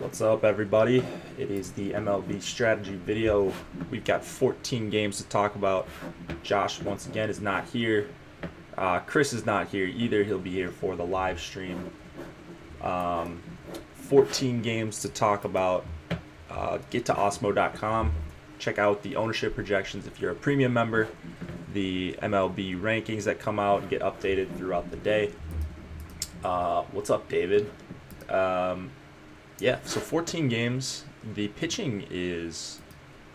What's up, everybody? It is the MLB strategy video. We've got 14 games to talk about. Josh, once again, is not here. Chris is not here either. He'll be here for the live stream. 14 games to talk about. Get to osmo.com. Check out the ownership projections if you're a premium member. The MLB rankings that come out and get updated throughout the day. What's up, David? Yeah, so 14 games. The pitching is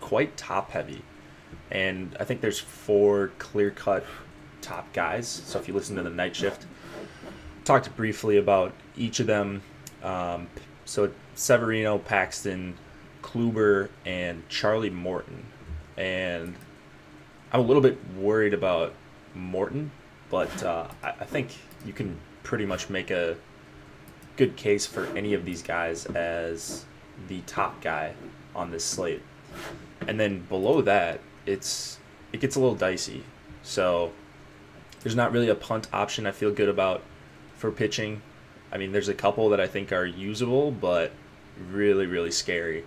quite top-heavy, and I think there's 4 clear-cut top guys. So if you listen to the night shift, talked briefly about each of them. So Severino, Paxton, Kluber, and Charlie Morton. And I'm a little bit worried about Morton, but I think you can pretty much make a good case for any of these guys as the top guy on this slate. And then below that, it gets a little dicey. So there's not really a punt option I feel good about for pitching. I mean, there's a couple that I think are usable, but really, really scary.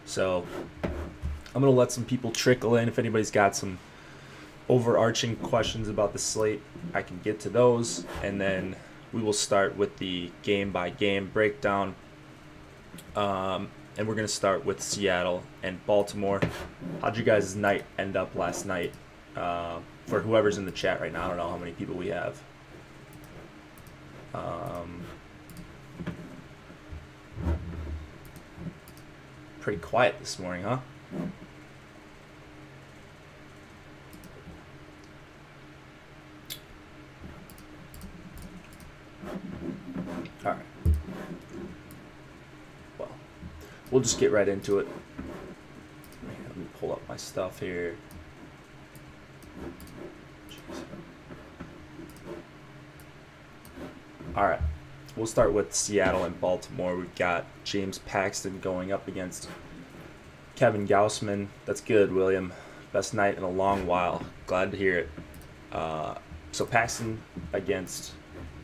So I'm going to let some people trickle in. If anybody's got some overarching questions about the slate, I can get to those. And then we will start with the game-by-game breakdown. And we're going to start with Seattle and Baltimore. How'd you guys' night end up last night? For whoever's in the chat right now, I don't know how many people we have. Pretty quiet this morning, huh? All right. Well, we'll just get right into it. Let me pull up my stuff here. Jeez. All right. We'll start with Seattle and Baltimore. We've got James Paxton going up against Kevin Gausman. That's good, William. Best night in a long while. Glad to hear it. So Paxton against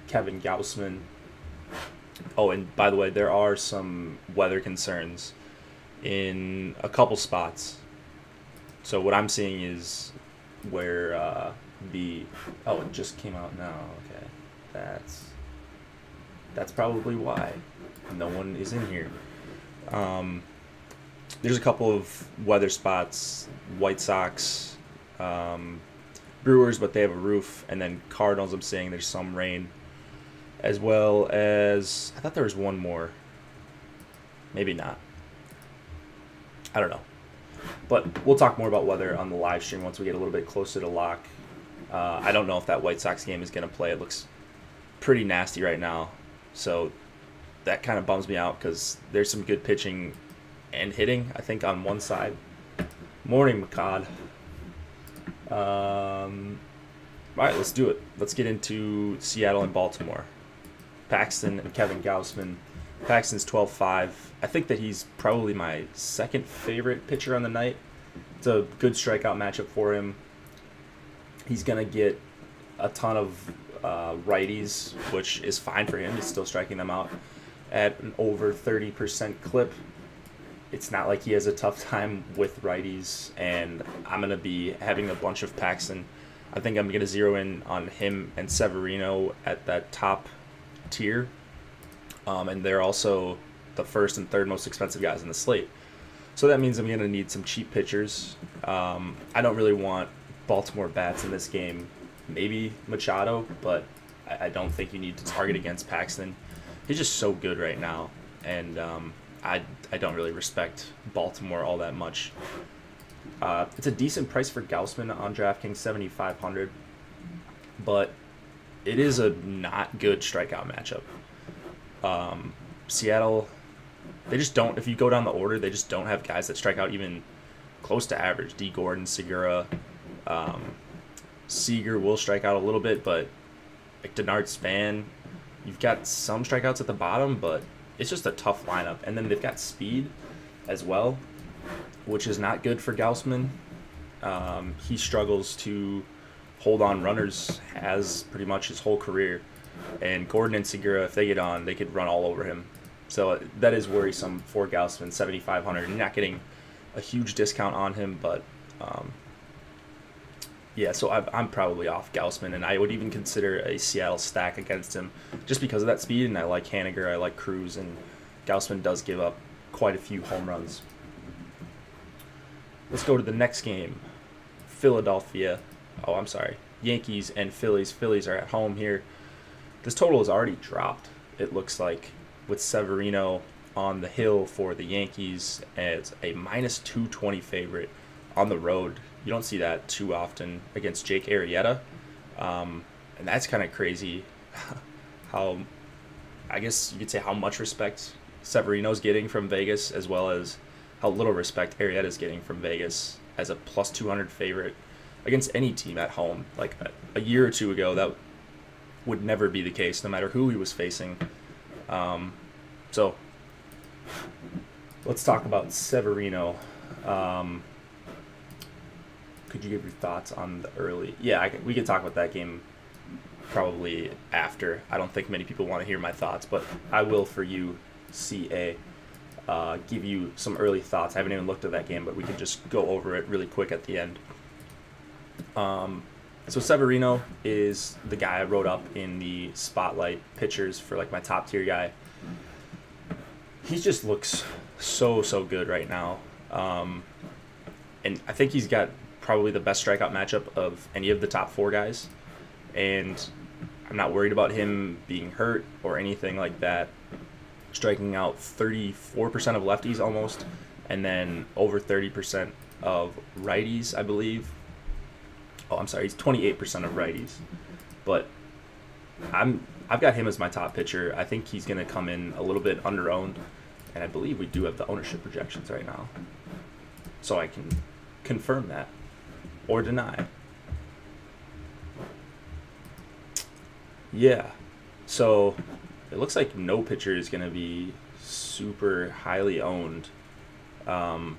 Kevin Gausman. Oh, and by the way, there are some weather concerns in a couple spots. So what I'm seeing is where oh, it just came out now. Okay, that's probably why no one is in here. There's a couple of weather spots. White Sox, Brewers, but they have a roof, and then Cardinals. I'm seeing there's some rain. As well as, I thought there was one more. Maybe not. I don't know. But we'll talk more about weather on the live stream once we get a little bit closer to lock. I don't know if that White Sox game is going to play. It looks pretty nasty right now. So that kind of bums me out because there's some good pitching and hitting, I think, on one side. Morning, McCod. All right, let's do it. Let's get into Seattle and Baltimore. Paxton and Kevin Gausman. Paxton's 12-5. I think that he's probably my second favorite pitcher on the night. It's a good strikeout matchup for him. He's going to get a ton of righties, which is fine for him. He's still striking them out at an over 30% clip. It's not like he has a tough time with righties, and I'm going to be having a bunch of Paxton. I think I'm going to zero in on him and Severino at that top tier, and they're also the first and third most expensive guys in the slate. So that means I'm going to need some cheap pitchers. I don't really want Baltimore bats in this game. Maybe Machado, but I don't think you need to target against Paxton. He's just so good right now, and I don't really respect Baltimore all that much. It's a decent price for Gausman on DraftKings, $7,500, but it is a not good strikeout matchup. Seattle, they just don't, if you go down the order, they just don't have guys that strike out even close to average. D. Gordon, Segura, Seager will strike out a little bit, but like Denard Span, you've got some strikeouts at the bottom, but it's just a tough lineup. And then they've got speed as well, which is not good for Gausman. He struggles to hold on runners, has pretty much his whole career. And Gordon and Segura, if they get on, they could run all over him. So that is worrisome for Gaussman, 7,500. You're not getting a huge discount on him, but yeah, so I'm probably off Gaussman, and I would even consider a Seattle stack against him just because of that speed, and I like Haniger, I like Cruz, and Gaussman does give up quite a few home runs. Let's go to the next game. Yankees and Phillies. Phillies are at home here. This total is already dropped, it looks like, with Severino on the hill for the Yankees as a -220 favorite on the road. You don't see that too often against Jake Arrieta. And that's kind of crazy how, I guess you could say, how much respect Severino's getting from Vegas, as well as how little respect Arrieta's getting from Vegas as a +200 favorite against any team at home. Like a year or two ago, that would never be the case, no matter who he was facing. So let's talk about Severino. Could you give your thoughts on the early? Yeah, we could talk about that game probably after. I don't think many people want to hear my thoughts, but I will for you, CA, give you some early thoughts. I haven't even looked at that game, but we could just go over it really quick at the end. So Severino is the guy I wrote up in the spotlight pitchers for like my top tier guy. He just looks so good right now. And I think he's got probably the best strikeout matchup of any of the top 4 guys. And I'm not worried about him being hurt or anything like that. Striking out 34% of lefties almost, and then over 30% of righties, I believe. Oh, I'm sorry, he's 28% of righties. But I've got him as my top pitcher. I think he's going to come in a little bit under-owned, and I believe we do have the ownership projections right now. So I can confirm that or deny. Yeah, so it looks like no pitcher is going to be super highly owned, and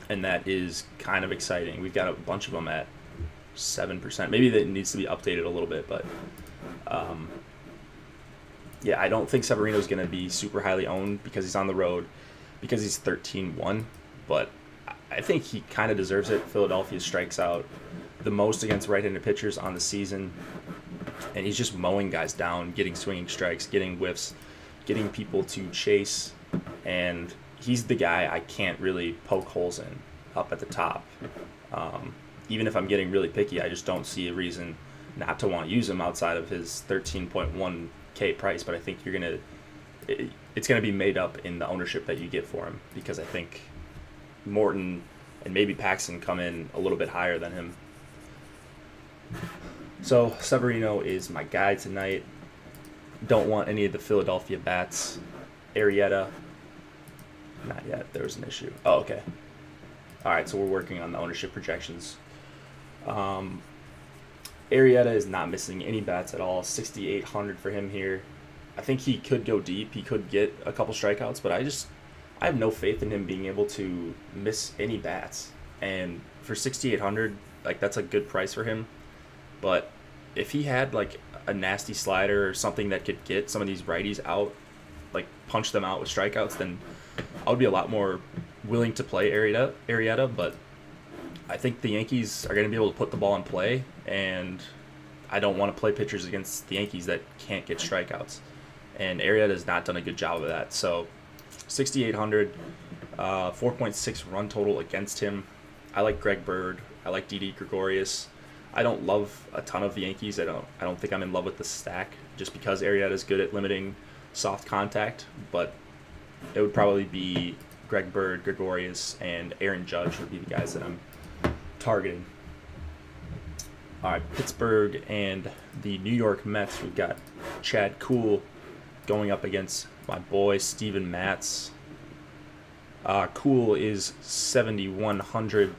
that is kind of exciting. We've got a bunch of them at 7%. Maybe that needs to be updated a little bit, but yeah, I don't think Severino is going to be super highly owned because he's on the road, because he's 13-1, but I think he kind of deserves it. Philadelphia strikes out the most against right-handed pitchers on the season, and he's just mowing guys down, getting swinging strikes, getting whiffs, getting people to chase, and he's the guy I can't really poke holes in up at the top. Even if I'm getting really picky, I just don't see a reason not to want to use him outside of his 13.1K price, but I think it's going to be made up in the ownership that you get for him, because I think Morton and maybe Paxton come in a little bit higher than him. So Severino is my guy tonight. Don't want any of the Philadelphia bats. Arrieta, not yet. There was an issue. Oh, okay. All right, so we're working on the ownership projections. Arrieta is not missing any bats at all. 6,800 for him here. I think he could go deep. He could get a couple strikeouts, but I have no faith in him being able to miss any bats. And for 6,800, like, that's a good price for him. But if he had like a nasty slider or something that could get some of these righties out, like punch them out with strikeouts, then I would be a lot more willing to play Arrieta. But I think the Yankees are going to be able to put the ball in play, and I don't want to play pitchers against the Yankees that can't get strikeouts. And Arrieta has not done a good job of that. So 6,800, 4.6 run total against him. I like Greg Bird. I like Didi Gregorius. I don't love a ton of the Yankees. I don't think I'm in love with the stack just because Arrieta is good at limiting soft contact, but it would probably be Greg Bird, Gregorius, and Aaron Judge would be the guys that I'm targeting. All right, Pittsburgh and the New York Mets. We've got Chad Kuhl going up against my boy Steven Matz. Kuhl is 7,100.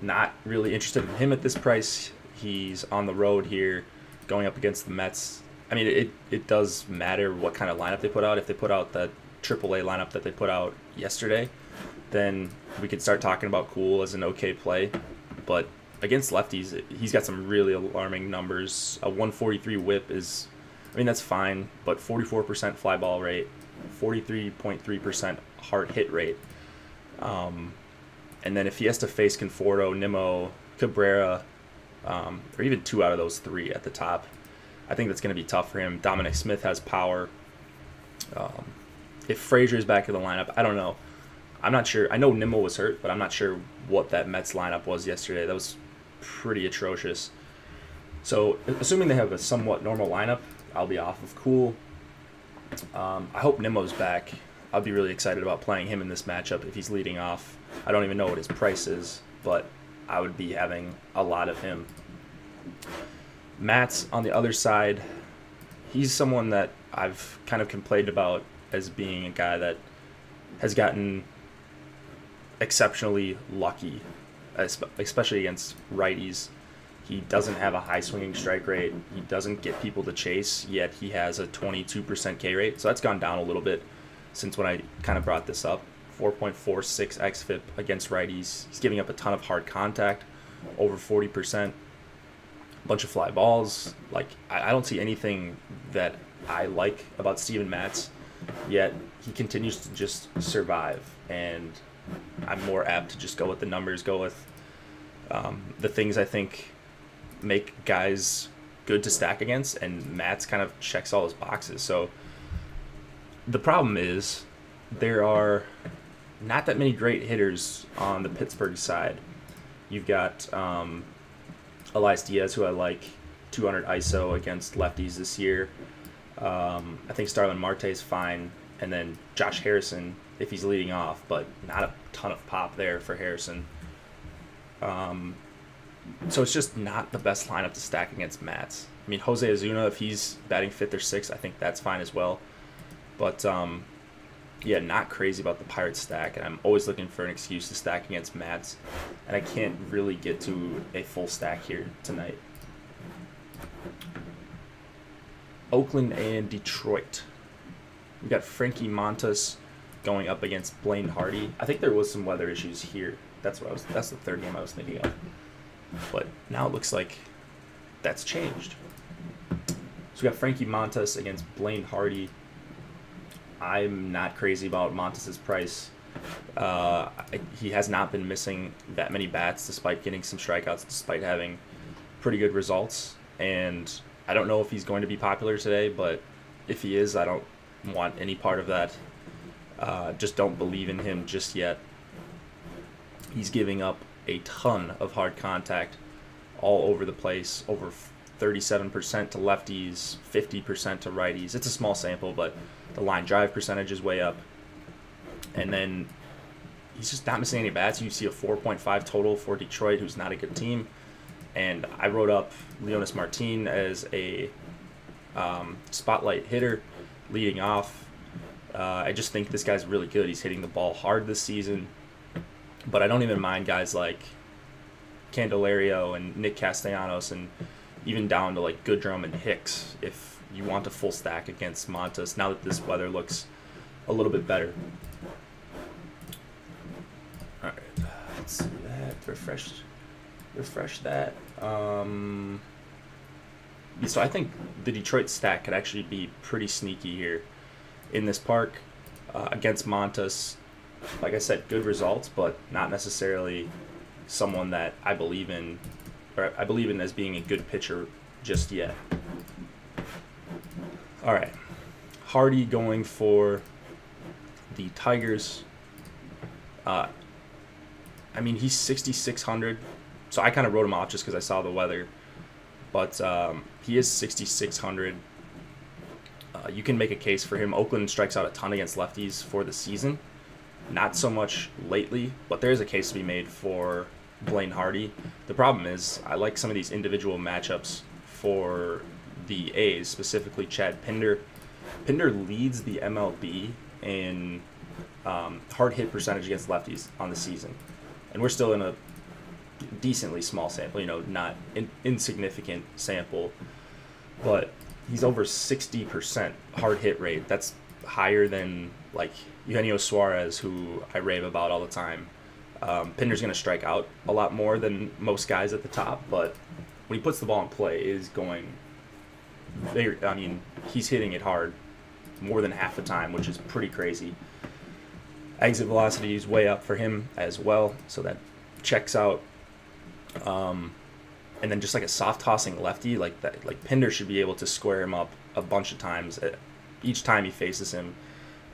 Not really interested in him at this price. He's on the road here going up against the Mets. I mean, it does matter what kind of lineup they put out. If they put out the AAA lineup that they put out yesterday, then we could start talking about Kuhl as an okay play. But against lefties, he's got some really alarming numbers. A 143 whip is I mean, that's fine, but 44% fly ball rate, 43.3% hard hit rate. And then if he has to face Conforto, Nimmo, Cabrera, or even 2 out of those 3 at the top, I think that's going to be tough for him. Dominic Smith has power. If Frazier's back in the lineup, I don't know. I'm not sure. I know Nimmo was hurt, but I'm not sure what that Mets lineup was yesterday. That was pretty atrocious. So, assuming they have a somewhat normal lineup, I'll be off of cool. I hope Nimmo's back. I'll be really excited about playing him in this matchup if he's leading off. I don't even know what his price is, but I would be having a lot of him. Matt's on the other side. He's someone that I've kind of complained about as being a guy that has gotten exceptionally lucky, especially against righties. He doesn't have a high swinging strike rate. He doesn't get people to chase, yet he has a 22% K rate. So that's gone down a little bit since when I kind of brought this up. 4.46 xFIP against righties. He's giving up a ton of hard contact, over 40%. A bunch of fly balls. Like, I don't see anything that I like about Steven Matz, yet he continues to just survive. And I'm more apt to just go with the numbers, go with the things I think make guys good to stack against, and Matz kind of checks all his boxes. So the problem is there are not that many great hitters on the Pittsburgh side. You've got Elias Diaz, who I like, 200 ISO against lefties this year. I think Starlin Marte is fine, and then Josh Harrison if he's leading off, but not a ton of pop there for Harrison. So it's just not the best lineup to stack against Matz. I mean, Jose Ozuna, if he's batting 5th or 6th, I think that's fine as well. But yeah, not crazy about the Pirates stack, and I'm always looking for an excuse to stack against Matz, and I can't really get to a full stack here tonight. Oakland and Detroit. We got Frankie Montas going up against Blaine Hardy. I think there was some weather issues here. That's the third game I was thinking of. But now it looks like that's changed. So we got Frankie Montas against Blaine Hardy. I'm not crazy about Montas' price. He has not been missing that many bats despite getting some strikeouts, despite having pretty good results. And I don't know if he's going to be popular today, but if he is, I don't want any part of that. Just don't believe in him just yet. He's giving up a ton of hard contact all over the place, over 37% to lefties, 50% to righties. It's a small sample, but the line drive percentage is way up. And then he's just not missing any bats. You see a 4.5 total for Detroit, who's not a good team. And I wrote up Leonis Martin as a spotlight hitter leading off. I just think this guy's really good. He's hitting the ball hard this season. But I don't even mind guys like Candelario and Nick Castellanos, and even down to like Goodrum and Hicks if you want a full stack against Montas now that this weather looks a little bit better. All right, let's see that. Refresh that. So I think the Detroit stack could actually be pretty sneaky here in this park against Montas. Like I said, good results, but not necessarily someone that I believe in, or I believe in as being a good pitcher just yet. All right, Hardy going for the Tigers. I mean, he's 6,600, so I kind of wrote him off just because I saw the weather. But he is 6,600. You can make a case for him. Oakland strikes out a ton against lefties for the season. Not so much lately, but there is a case to be made for Blaine Hardy. The problem is I like some of these individual matchups for the A's, specifically Chad Pinder. Pinder leads the MLB in hard hit percentage against lefties on the season. And we're still in a decently small sample, not an insignificant sample, but he's over 60% hard hit rate. That's higher than like Eugenio Suarez, who I rave about all the time. Pinder's going to strike out a lot more than most guys at the top, but when he puts the ball in play, it is going I mean, he's hitting it hard more than half the time, which is pretty crazy. Exit velocity is way up for him as well, so that checks out. And then just like a soft tossing lefty like that, like Pinder should be able to square him up a bunch of times each time he faces him.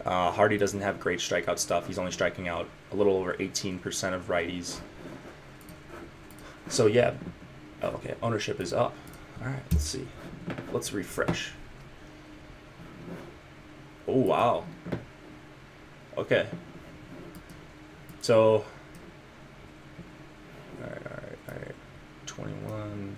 Hardy doesn't have great strikeout stuff. He's only striking out a little over 18% of righties. So yeah, okay, ownership is up. All right, let's see. Let's refresh. Oh wow. Okay. So. All right. 21.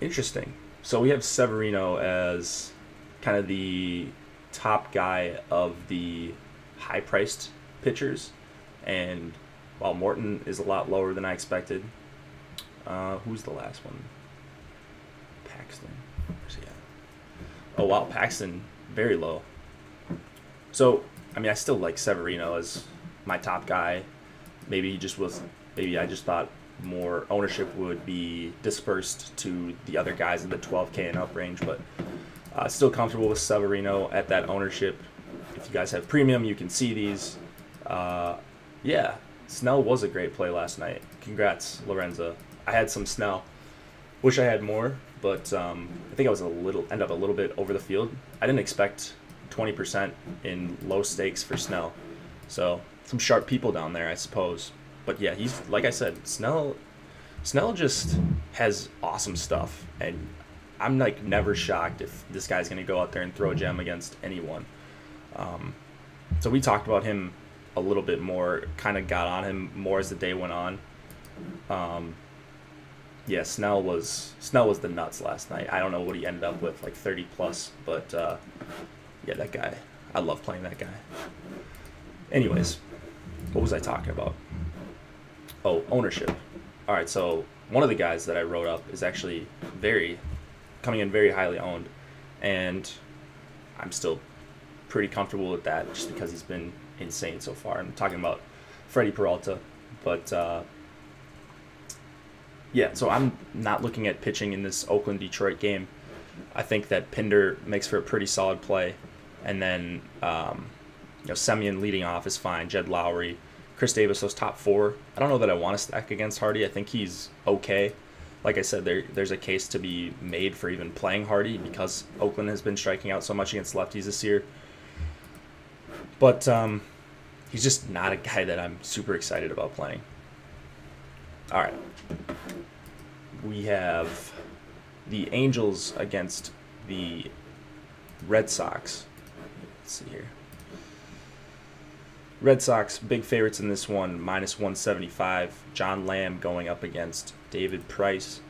Interesting. So we have Severino as kind of the top guy of the high-priced pitchers, and while Morton is a lot lower than I expected. Who's the last one? Paxton. Where's he at? Oh wow, Paxton very low. So I mean, I still like Severino as my top guy. Maybe he just was. Maybe I just thought more ownership would be dispersed to the other guys in the 12K and up range, but still comfortable with Severino at that ownership. If you guys have premium, you can see these. Yeah, Snell was a great play last night. Congrats, Lorenzo. I had some Snell. Wish I had more, but I think I was end up a little bit over the field. I didn't expect 20% in low stakes for Snell. So some sharp people down there, I suppose. But yeah, he's, like I said, Snell just has awesome stuff, and I'm like never shocked if this guy's going to go out there and throw a gem against anyone. So we talked about him a little bit more, kind of got on him more as the day went on. Yeah, Snell was the nuts last night. I don't know what he ended up with, like 30 plus, but yeah, that guy, I love playing that guy. Anyways, what was I talking about? Oh, ownership. All right, so one of the guys that I wrote up is actually coming in very highly owned, and I'm still pretty comfortable with that just because he's been insane so far. I'm talking about Freddie Peralta, but yeah, so I'm not looking at pitching in this Oakland-Detroit game. I think that Pinder makes for a pretty solid play, and then Semien leading off is fine. Jed Lowry, Chris Davis, those top four. I don't know that I want to stack against Hardy. I think he's okay. Like I said, there's a case to be made for even playing Hardy because Oakland has been striking out so much against lefties this year. But he's just not a guy that I'm super excited about playing. All right. We have the Angels against the Red Sox. Let's see here. Red Sox, big favorites in this one, minus 175. John Lamb going up against David Price.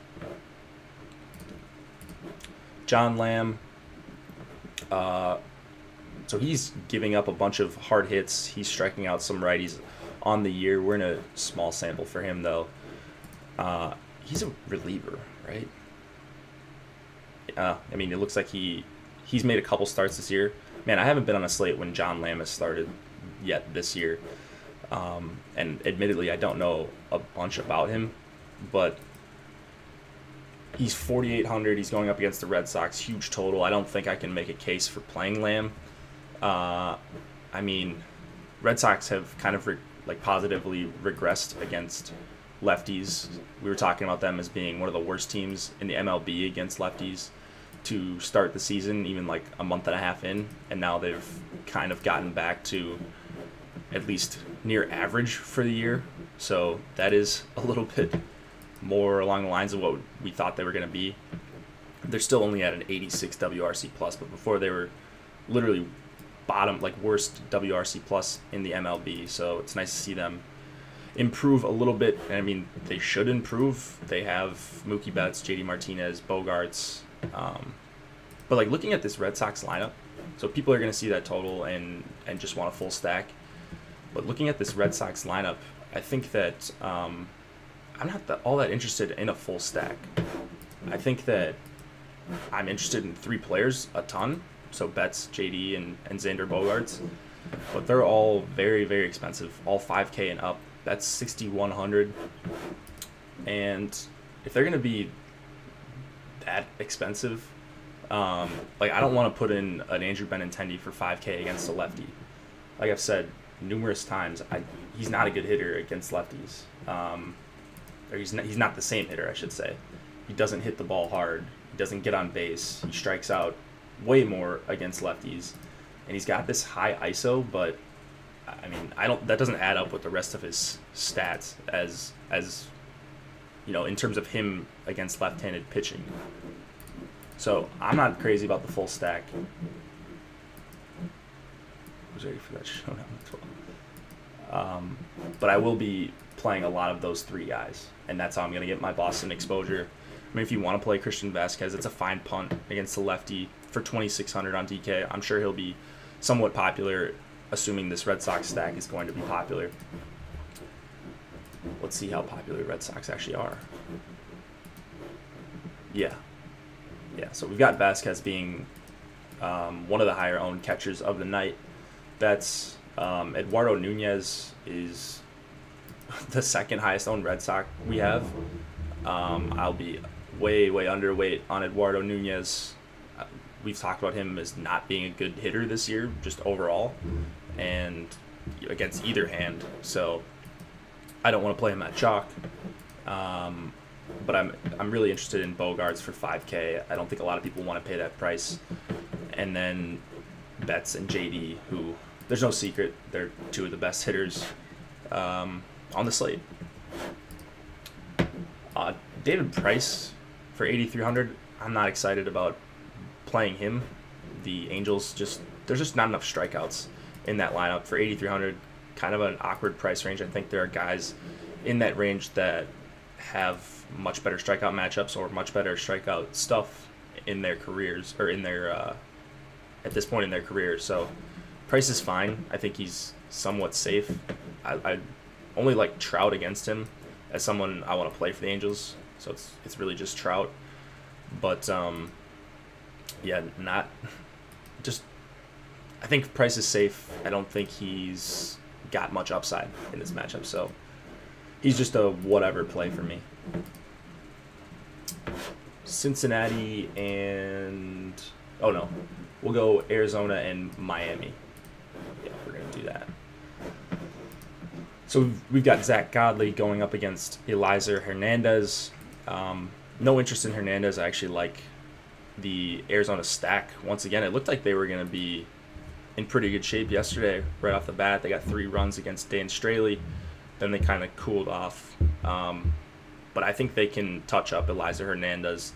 John Lamb, so he's giving up a bunch of hard hits. He's striking out some righties on the year. We're in a small sample for him, though. He's a reliever, right? I mean, it looks like he's made a couple starts this year. Man, I haven't been on a slate when John Lamb has started yet this year. And admittedly, I don't know a bunch about him, but he's 4,800. He's going up against the Red Sox, huge total. I don't think I can make a case for playing Lamb. I mean, Red Sox have kind of positively regressed against lefties. We were talking about them as being one of the worst teams in the MLB against lefties to start the season, even like a month and a half in, and now they've kind of gotten back to at least near average for the year. So that is a little bit more along the lines of what we thought they were going to be. They're still only at an 86 WRC plus, but before they were literally bottom, like worst WRC plus in the MLB. So it's nice to see them improve a little bit. And I mean, they should improve. They have Mookie Betts, JD Martinez, Bogarts. But like looking at this Red Sox lineup, so people are going to see that total and just want a full stack. But looking at this Red Sox lineup, I think that I'm not all that interested in a full stack. I think that I'm interested in three players a ton. So Betts, JD, and Xander Bogaerts. But they're all very, very expensive, all 5K and up. That's 6,100. And if they're going to be that expensive. Like, I don't want to put in an Andrew Benintendi for 5K against a lefty. Like I've said numerous times, he's not a good hitter against lefties. Or he's not the same hitter, I should say. He doesn't hit the ball hard. He doesn't get on base. He strikes out way more against lefties. And he's got this high ISO, but I mean, that doesn't add up with the rest of his stats as you know, in terms of him against left-handed pitching. So I'm not crazy about the full stack. I was ready for that showdown as well. But I will be playing a lot of those three guys, and that's how I'm going to get my Boston exposure. I mean, if you want to play Christian Vasquez, it's a fine punt against the lefty for 2,600 on DK. I'm sure he'll be somewhat popular, assuming this Red Sox stack is going to be popular. Let's see how popular Red Sox actually are. Yeah, so we've got Vasquez being one of the higher owned catchers of the night. That's Eduardo Nunez is the second highest owned Red Sox we have. I'll be way underweight on Eduardo Nunez. We've talked about him as not being a good hitter this year, just overall, and against either hand. So I don't want to play him at chalk. But I'm really interested in Bogarts for 5K. I don't think a lot of people want to pay that price. And then Betts and JD, who, there's no secret, they're two of the best hitters on the slate. David Price for 8,300. I'm not excited about playing him. The Angels there's just not enough strikeouts in that lineup for 8,300. Kind of an awkward price range. I think there are guys in that range that have much better strikeout matchups or much better strikeout stuff in their careers, or in their at this point in their career. So Price is fine. I think he's somewhat safe. I only like Trout against him as someone I want to play for the Angels. So it's really just Trout. But yeah, not just. I think Price is safe. I don't think he's got much upside in this matchup. So he's just a whatever play for me. Cincinnati and we'll go Arizona and Miami. Yeah, we're gonna do that. So we've got Zach Godley going up against Eliza Hernandez. No interest in Hernandez. I actually like the Arizona stack. Once again, it looked like they were gonna be in pretty good shape yesterday right off the bat. They got 3 runs against Dan Straley. Then they kind of cooled off. But I think they can touch up Eliza Hernandez.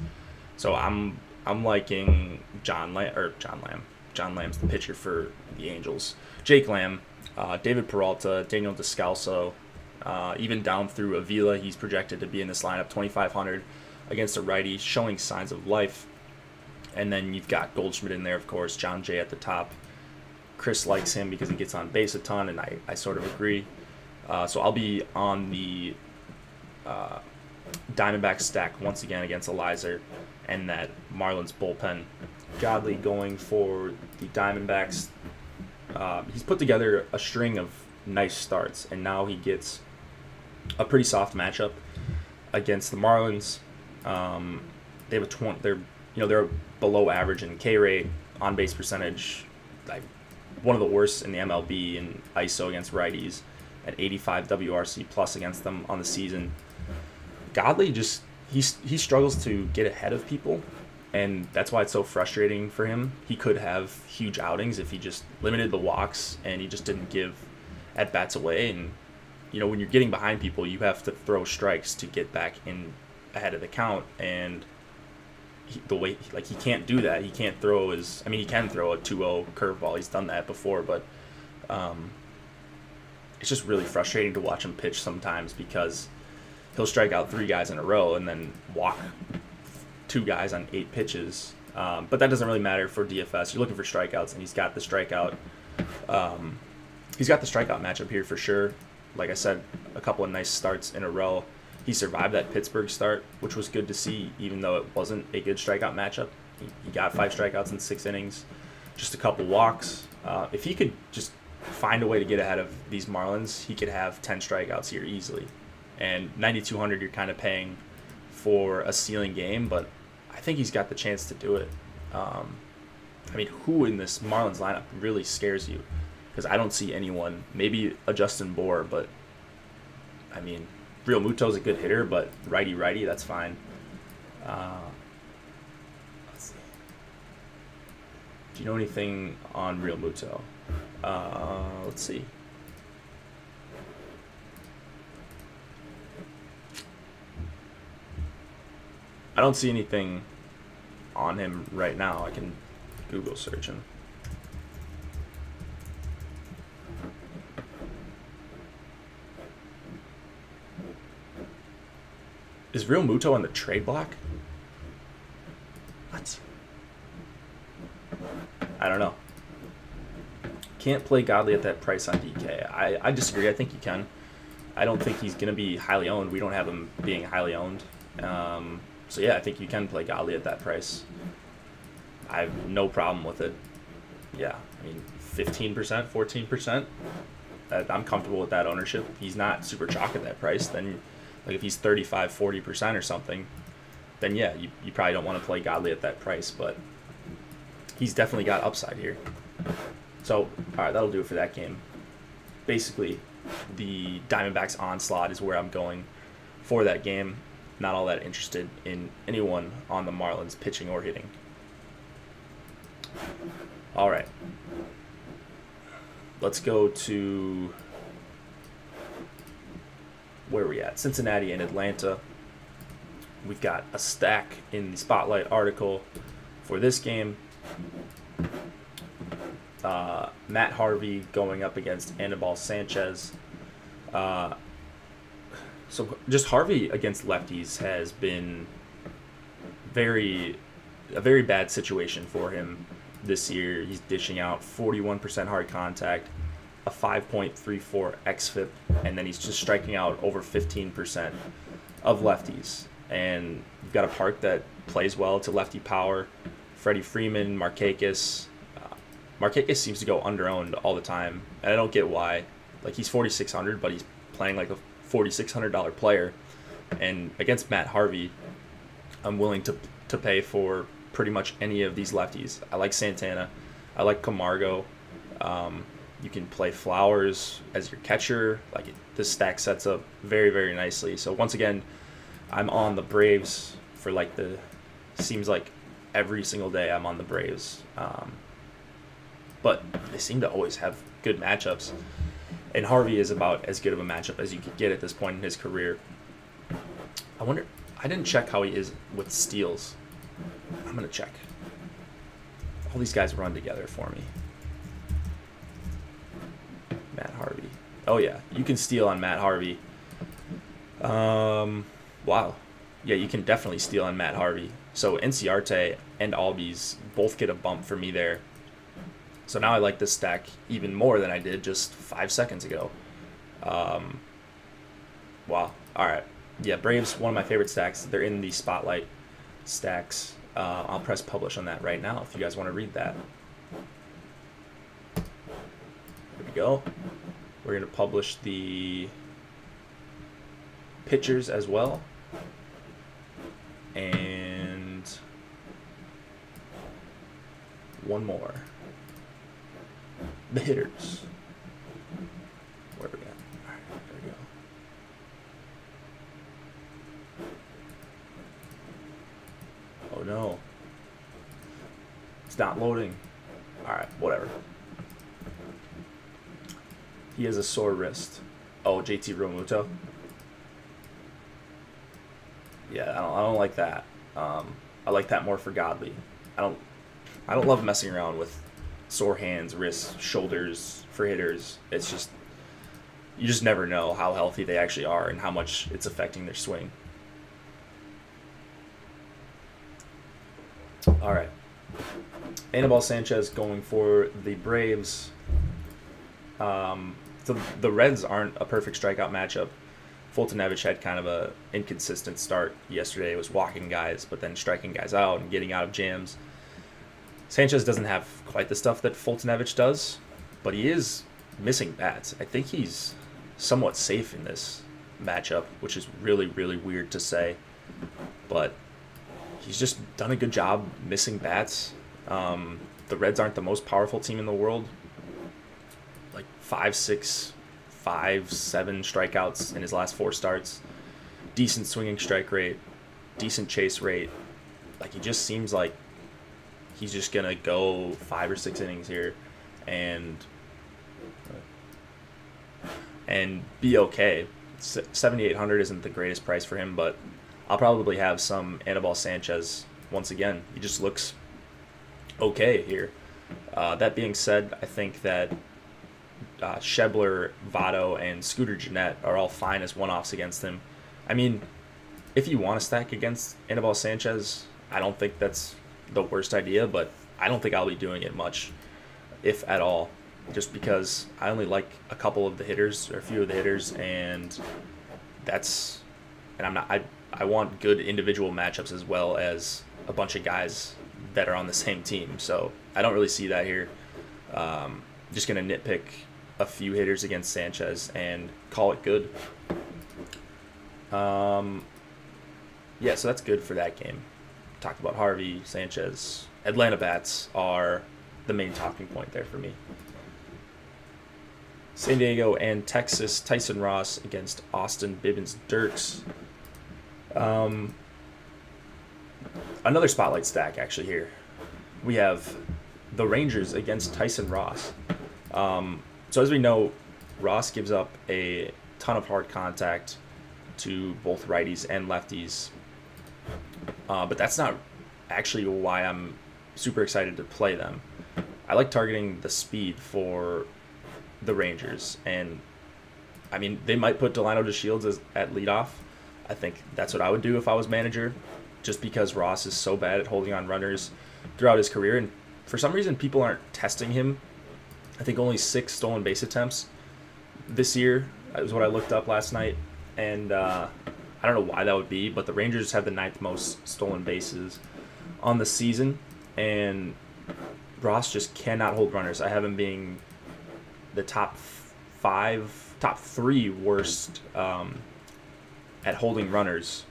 So I'm liking John Lamb. John Lamb's the pitcher for the Angels. Jake Lamb, David Peralta, Daniel Descalso, even down through Avila, he's projected to be in this lineup, 2,500 against a righty, showing signs of life. And then you've got Goldschmidt in there, of course, John Jay at the top. Chris likes him because he gets on base a ton, and I sort of agree. So I'll be on the Diamondback stack once again against Eliza and that Marlins bullpen. Godley going for the Diamondbacks. He's put together a string of nice starts, and now he gets a pretty soft matchup against the Marlins. They have they're below average in K rate, on base percentage, like one of the worst in the MLB in ISO against righties, at 85 WRC plus against them on the season. Godley he struggles to get ahead of people, and that's why it's so frustrating for him. He could have huge outings if he just limited the walks and he just didn't give at bats away. And when you're getting behind people, you have to throw strikes to get back in ahead of the count. And he can't do that. He can't throw he can throw a 2-0 curveball. He's done that before, but it's just really frustrating to watch him pitch sometimes because he'll strike out 3 guys in a row and then walk 2 guys on 8 pitches. But that doesn't really matter for DFS. You're looking for strikeouts, and he's got the strikeout. He's got the strikeout matchup here for sure. Like I said, a couple of nice starts in a row. He survived that Pittsburgh start, which was good to see, even though it wasn't a good strikeout matchup. He got 5 strikeouts in 6 innings, just a couple walks. If he could just find a way to get ahead of these Marlins, he could have 10 strikeouts here easily. And 9,200, you're kind of paying for a ceiling game, but I I think he's got the chance to do it. I mean, who in this Marlins lineup really scares you? Because I don't see anyone. Maybe a Justin Bour, but I mean, Real Muto's a good hitter, but righty, that's fine. Let's see. Do you know anything on Real Muto? Let's see. I don't see anything on him right now. I can Google search him. Is Real Muto on the trade block? What? I don't know. Can't play Godley at that price on DK. I disagree. I think you can. I don't think he's going to be highly owned. We don't have him being highly owned. So yeah, I think you can play Godley at that price. I have no problem with it. Yeah, I mean, 15%, 14%. I'm comfortable with that ownership. He's not super chalk at that price. Then, like if he's 35, 40% or something, then yeah, you probably don't want to play Godley at that price. But he's definitely got upside here. So, all right, that'll do it for that game. Basically, the Diamondbacks onslaught is where I'm going for that game. Not all that interested in anyone on the Marlins pitching or hitting. All right. Let's go to, where are we at? Cincinnati and Atlanta. We've got a stack in the Spotlight article for this game. Matt Harvey going up against Anibal Sanchez. So just Harvey against lefties has been a very bad situation for him this year. He's dishing out 41% hard contact, a 5.34 xFIP, and then he's just striking out over 15% of lefties. And you've got a park that plays well to lefty power. Freddie Freeman, Markakis. Markakis seems to go underowned all the time, and I don't get why. Like, he's 4,600, but he's playing like a $4,600 player. And against Matt Harvey, I'm willing to pay for pretty much any of these lefties. I like Santana. I like Camargo. You can play Flowers as your catcher. Like, this stack sets up very, very nicely. So once again, I'm on the Braves for like seems like every single day I'm on the Braves. But they seem to always have good matchups. And Harvey is about as good of a matchup as you could get at this point in his career. I wonder, I didn't check how he is with steals. I'm going to check. All these guys run together for me. Matt Harvey. Oh, yeah. You can steal on Matt Harvey. Wow. Yeah, you can definitely steal on Matt Harvey. So Enciarte and Albies both get a bump for me there. So now I like this stack even more than I did just 5 seconds ago. Wow. All right. Yeah, Braves, one of my favorite stacks. They're in the Spotlight stacks. I'll press publish on that right now if you guys want to read that. Here we go. We're going to publish the pitchers as well. And one more. The hitters. Where are we at? All right, there we go. Oh no. It's not loading. All right, whatever. He has a sore wrist. Oh, JT Realmuto. Yeah, I don't like that. I like that more for Godley. I don't love messing around with sore hands, wrists, shoulders for hitters. It's just, you just never know how healthy they actually are and how much it's affecting their swing. All right. Anibal Sanchez going for the Braves. So the Reds aren't a perfect strikeout matchup. Fultonevich had kind of a inconsistent start yesterday. It was walking guys, but then striking guys out and getting out of jams. Sanchez doesn't have quite the stuff that Fultonevich does, but he is missing bats. I think he's somewhat safe in this matchup, which is really, really weird to say. But he's just done a good job missing bats. The Reds aren't the most powerful team in the world. Like 5, 6, 5, 7 strikeouts in his last 4 starts. Decent swinging strike rate, decent chase rate. Like, he just seems like he's just gonna go 5 or 6 innings here and be okay. 7,800 isn't the greatest price for him, but I'll probably have some Anibal Sanchez once again. He just looks okay here. That being said, I think that Schebler, Votto, and Scooter Gennett are all fine as one-offs against him. I mean, if you want to stack against Anibal Sanchez, I don't think that's the worst idea, but I don't think I'll be doing it much, if at all, just because I only like a couple of the hitters, or a few of the hitters, and I'm not, I want good individual matchups as well as a bunch of guys that are on the same team, so I don't really see that here. Just going to nitpick a few hitters against Sanchez and call it good. Yeah, so that's good for that game. Talked about Harvey, Sanchez. Atlanta bats are the main talking point there for me. San Diego and Texas, Tyson Ross against Austin Bibbins Dirks. Another spotlight stack actually here. We have the Rangers against Tyson Ross. So as we know, Ross gives up a ton of hard contact to both righties and lefties. But that's not actually why I'm super excited to play them. I like targeting the speed for the Rangers, and I mean, they might put Delino DeShields at leadoff. I think that's what I would do if I was manager, just because Ross is so bad at holding on runners throughout his career, and for some reason people aren't testing him. I think only 6 stolen base attempts this year is what I looked up last night, and I don't know why that would be, but the Rangers have the 9th most stolen bases on the season, and Ross just cannot hold runners. I have him being the top 3 worst at holding runners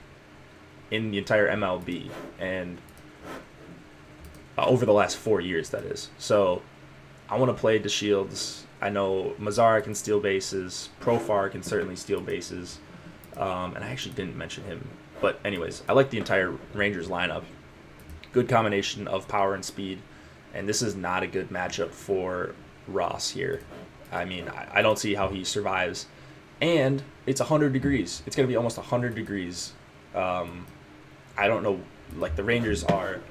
in the entire MLB, and over the last 4 years, that is. So I want to play DeShields. I know Mazzara can steal bases. Profar can certainly steal bases. And I actually didn't mention him. But anyways, I like the entire Rangers lineup. Good combination of power and speed. And this is not a good matchup for Ross here. I mean, I don't see how he survives. And it's 100 degrees. It's going to be almost 100 degrees. I don't know. Like, the Rangers are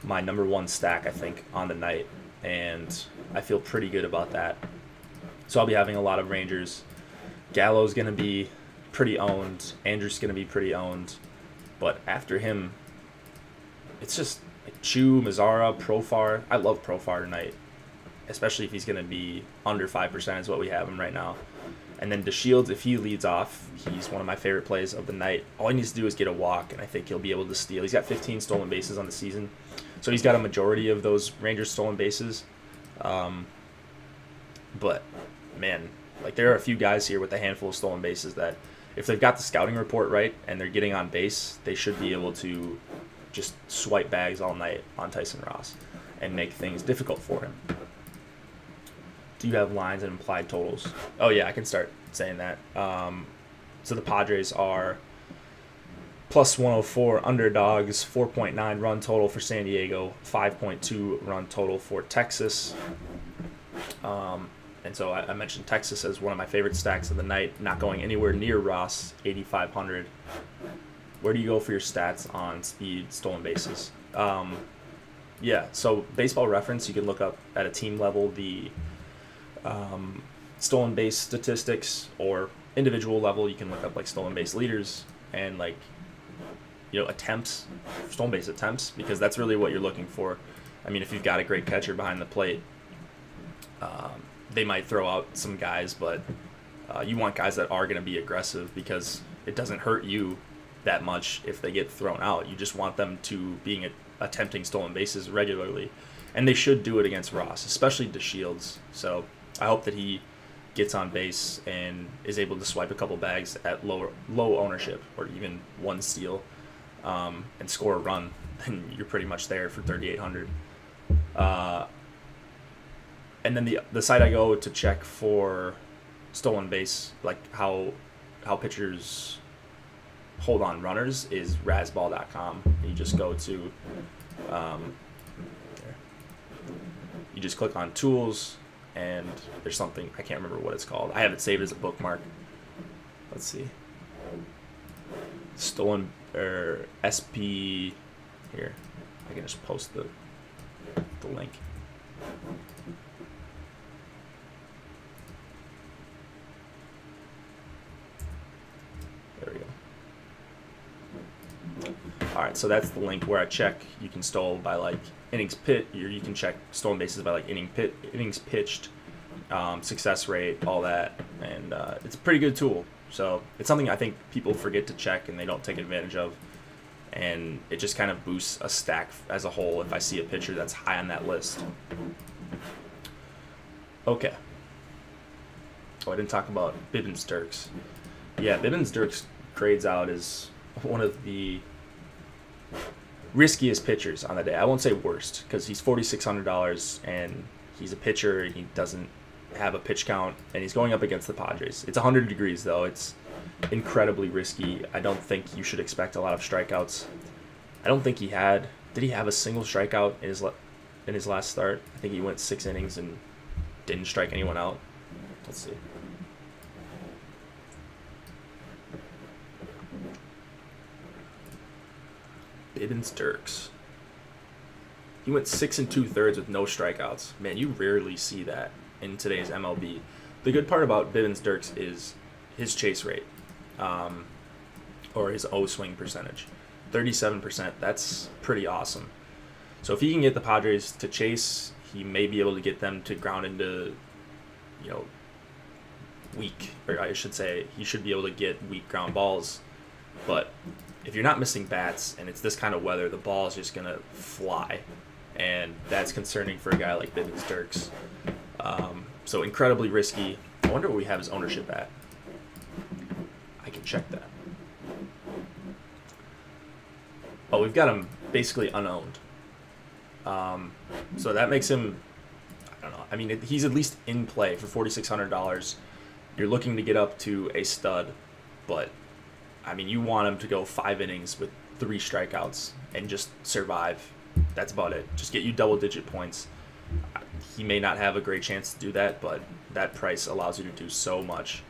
my number 1 stack, I think, on the night. And I feel pretty good about that. So I'll be having a lot of Rangers. Gallo's going to be pretty owned. Andrew's going to be pretty owned. But after him, it's just like Chu, Mazzara, Profar. I love Profar tonight, especially if he's going to be under 5% is what we have him right now. And then DeShields, if he leads off, he's one of my favorite plays of the night. All he needs to do is get a walk, and I think he'll be able to steal. He's got 15 stolen bases on the season, so he's got a majority of those Rangers stolen bases. But, man, like, there are a few guys here with a handful of stolen bases that if they've got the scouting report right and they're getting on base, they should be able to just swipe bags all night on Tyson Ross and make things difficult for him. Do you have lines and implied totals? Oh, yeah, I can start saying that. So the Padres are plus 104 underdogs, 4.9 run total for San Diego, 5.2 run total for Texas. And so I mentioned Texas as one of my favorite stacks of the night, not going anywhere near Ross, 8,500. Where do you go for your stats on speed, stolen bases? Yeah, so Baseball Reference, you can look up at a team level the stolen base statistics, or individual level, you can look up like stolen base leaders and, like, you know, attempts, stolen base attempts, because that's really what you're looking for. I mean, if you've got a great catcher behind the plate, they might throw out some guys, but you want guys that are going to be aggressive, because it doesn't hurt you that much if they get thrown out. You just want them to being attempting stolen bases regularly, and they should do it against Ross, especially DeShields. So I hope that he gets on base and is able to swipe a couple bags at low ownership, or even one steal. and score a run, then you're pretty much there for 3,800. And then the site I go to check for stolen base, like how pitchers hold on runners, is razzball.com. You just go to, you just click on tools, and there's something, I can't remember what it's called. I have it saved as a bookmark. Let's see. Stolen, or SP, here. I can just post the link. There we go. All right, so that's the link where I check. You can stole by like innings pit. You can check stolen bases by like innings pitched, success rate, all that, and it's a pretty good tool. So it's something I think people forget to check and they don't take advantage of, and it just kind of boosts a stack as a whole if I see a pitcher that's high on that list. Okay. Oh, I didn't talk about Bibbins-Dirks. Yeah, Bibbins-Dirks grades out as one of the riskiest pitchers on the day. I won't say worst, because he's $4,600 and he's a pitcher. He doesn't have a pitch count, and he's going up against the Padres. It's 100 degrees, though. It's incredibly risky. I don't think you should expect a lot of strikeouts. I don't think he had... Did he have a single strikeout in his last start? I think he went 6 innings and didn't strike anyone out. Let's see. Bibbins-Dirks. He went 6 2/3 with no strikeouts. Man, you rarely see that in today's MLB. The good part about Bibbins-Dirks is his chase rate, or his O-swing percentage. 37%, that's pretty awesome. So if he can get the Padres to chase, he may be able to get them to ground into, weak, or I should say, he should be able to get weak ground balls. But if you're not missing bats and it's this kind of weather, the ball is just going to fly. And that's concerning for a guy like Bibbins-Dirks. So incredibly risky. I wonder what we have his ownership at. I can check that. Oh, we've got him basically unowned. So that makes him, I don't know. I mean, he's at least in play for $4,600. You're looking to get up to a stud, but I mean, you want him to go 5 innings with 3 strikeouts and just survive. That's about it. Just get you double-digit points. He may not have a great chance to do that, but that price allows you to do so much.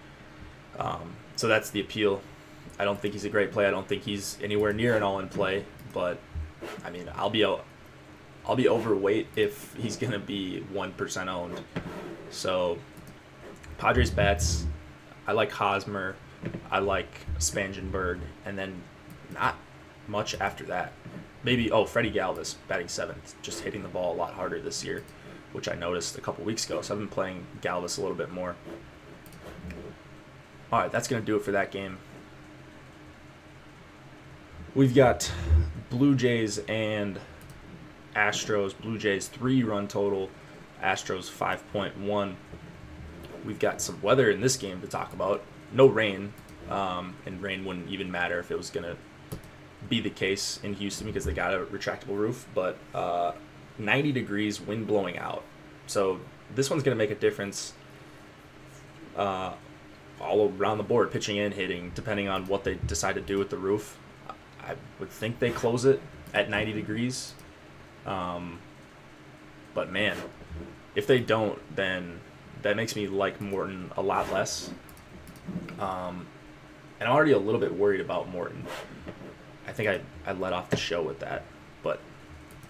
So that's the appeal. I don't think he's a great play. I don't think he's anywhere near an all-in play, but I mean, I'll be overweight if he's gonna be 1% owned. So Padres bats, I like Hosmer, I like Spangenberg, and then not much after that. Maybe, Freddie Galvis batting 7th, just hitting the ball a lot harder this year, which I noticed a couple weeks ago. So I've been playing Galvis a little bit more. All right, that's going to do it for that game. We've got Blue Jays and Astros. Blue Jays 3-run total, Astros 5.1. We've got some weather in this game to talk about. No rain, and rain wouldn't even matter if it was going to be the case in Houston because they got a retractable roof, but 90 degrees, wind blowing out. So this one's going to make a difference all around the board, pitching and hitting, depending on what they decide to do with the roof. I would think they close it at 90 degrees. But man, if they don't, then that makes me like Morton a lot less. And I'm already a little bit worried about Morton. I think I let off the show with that. But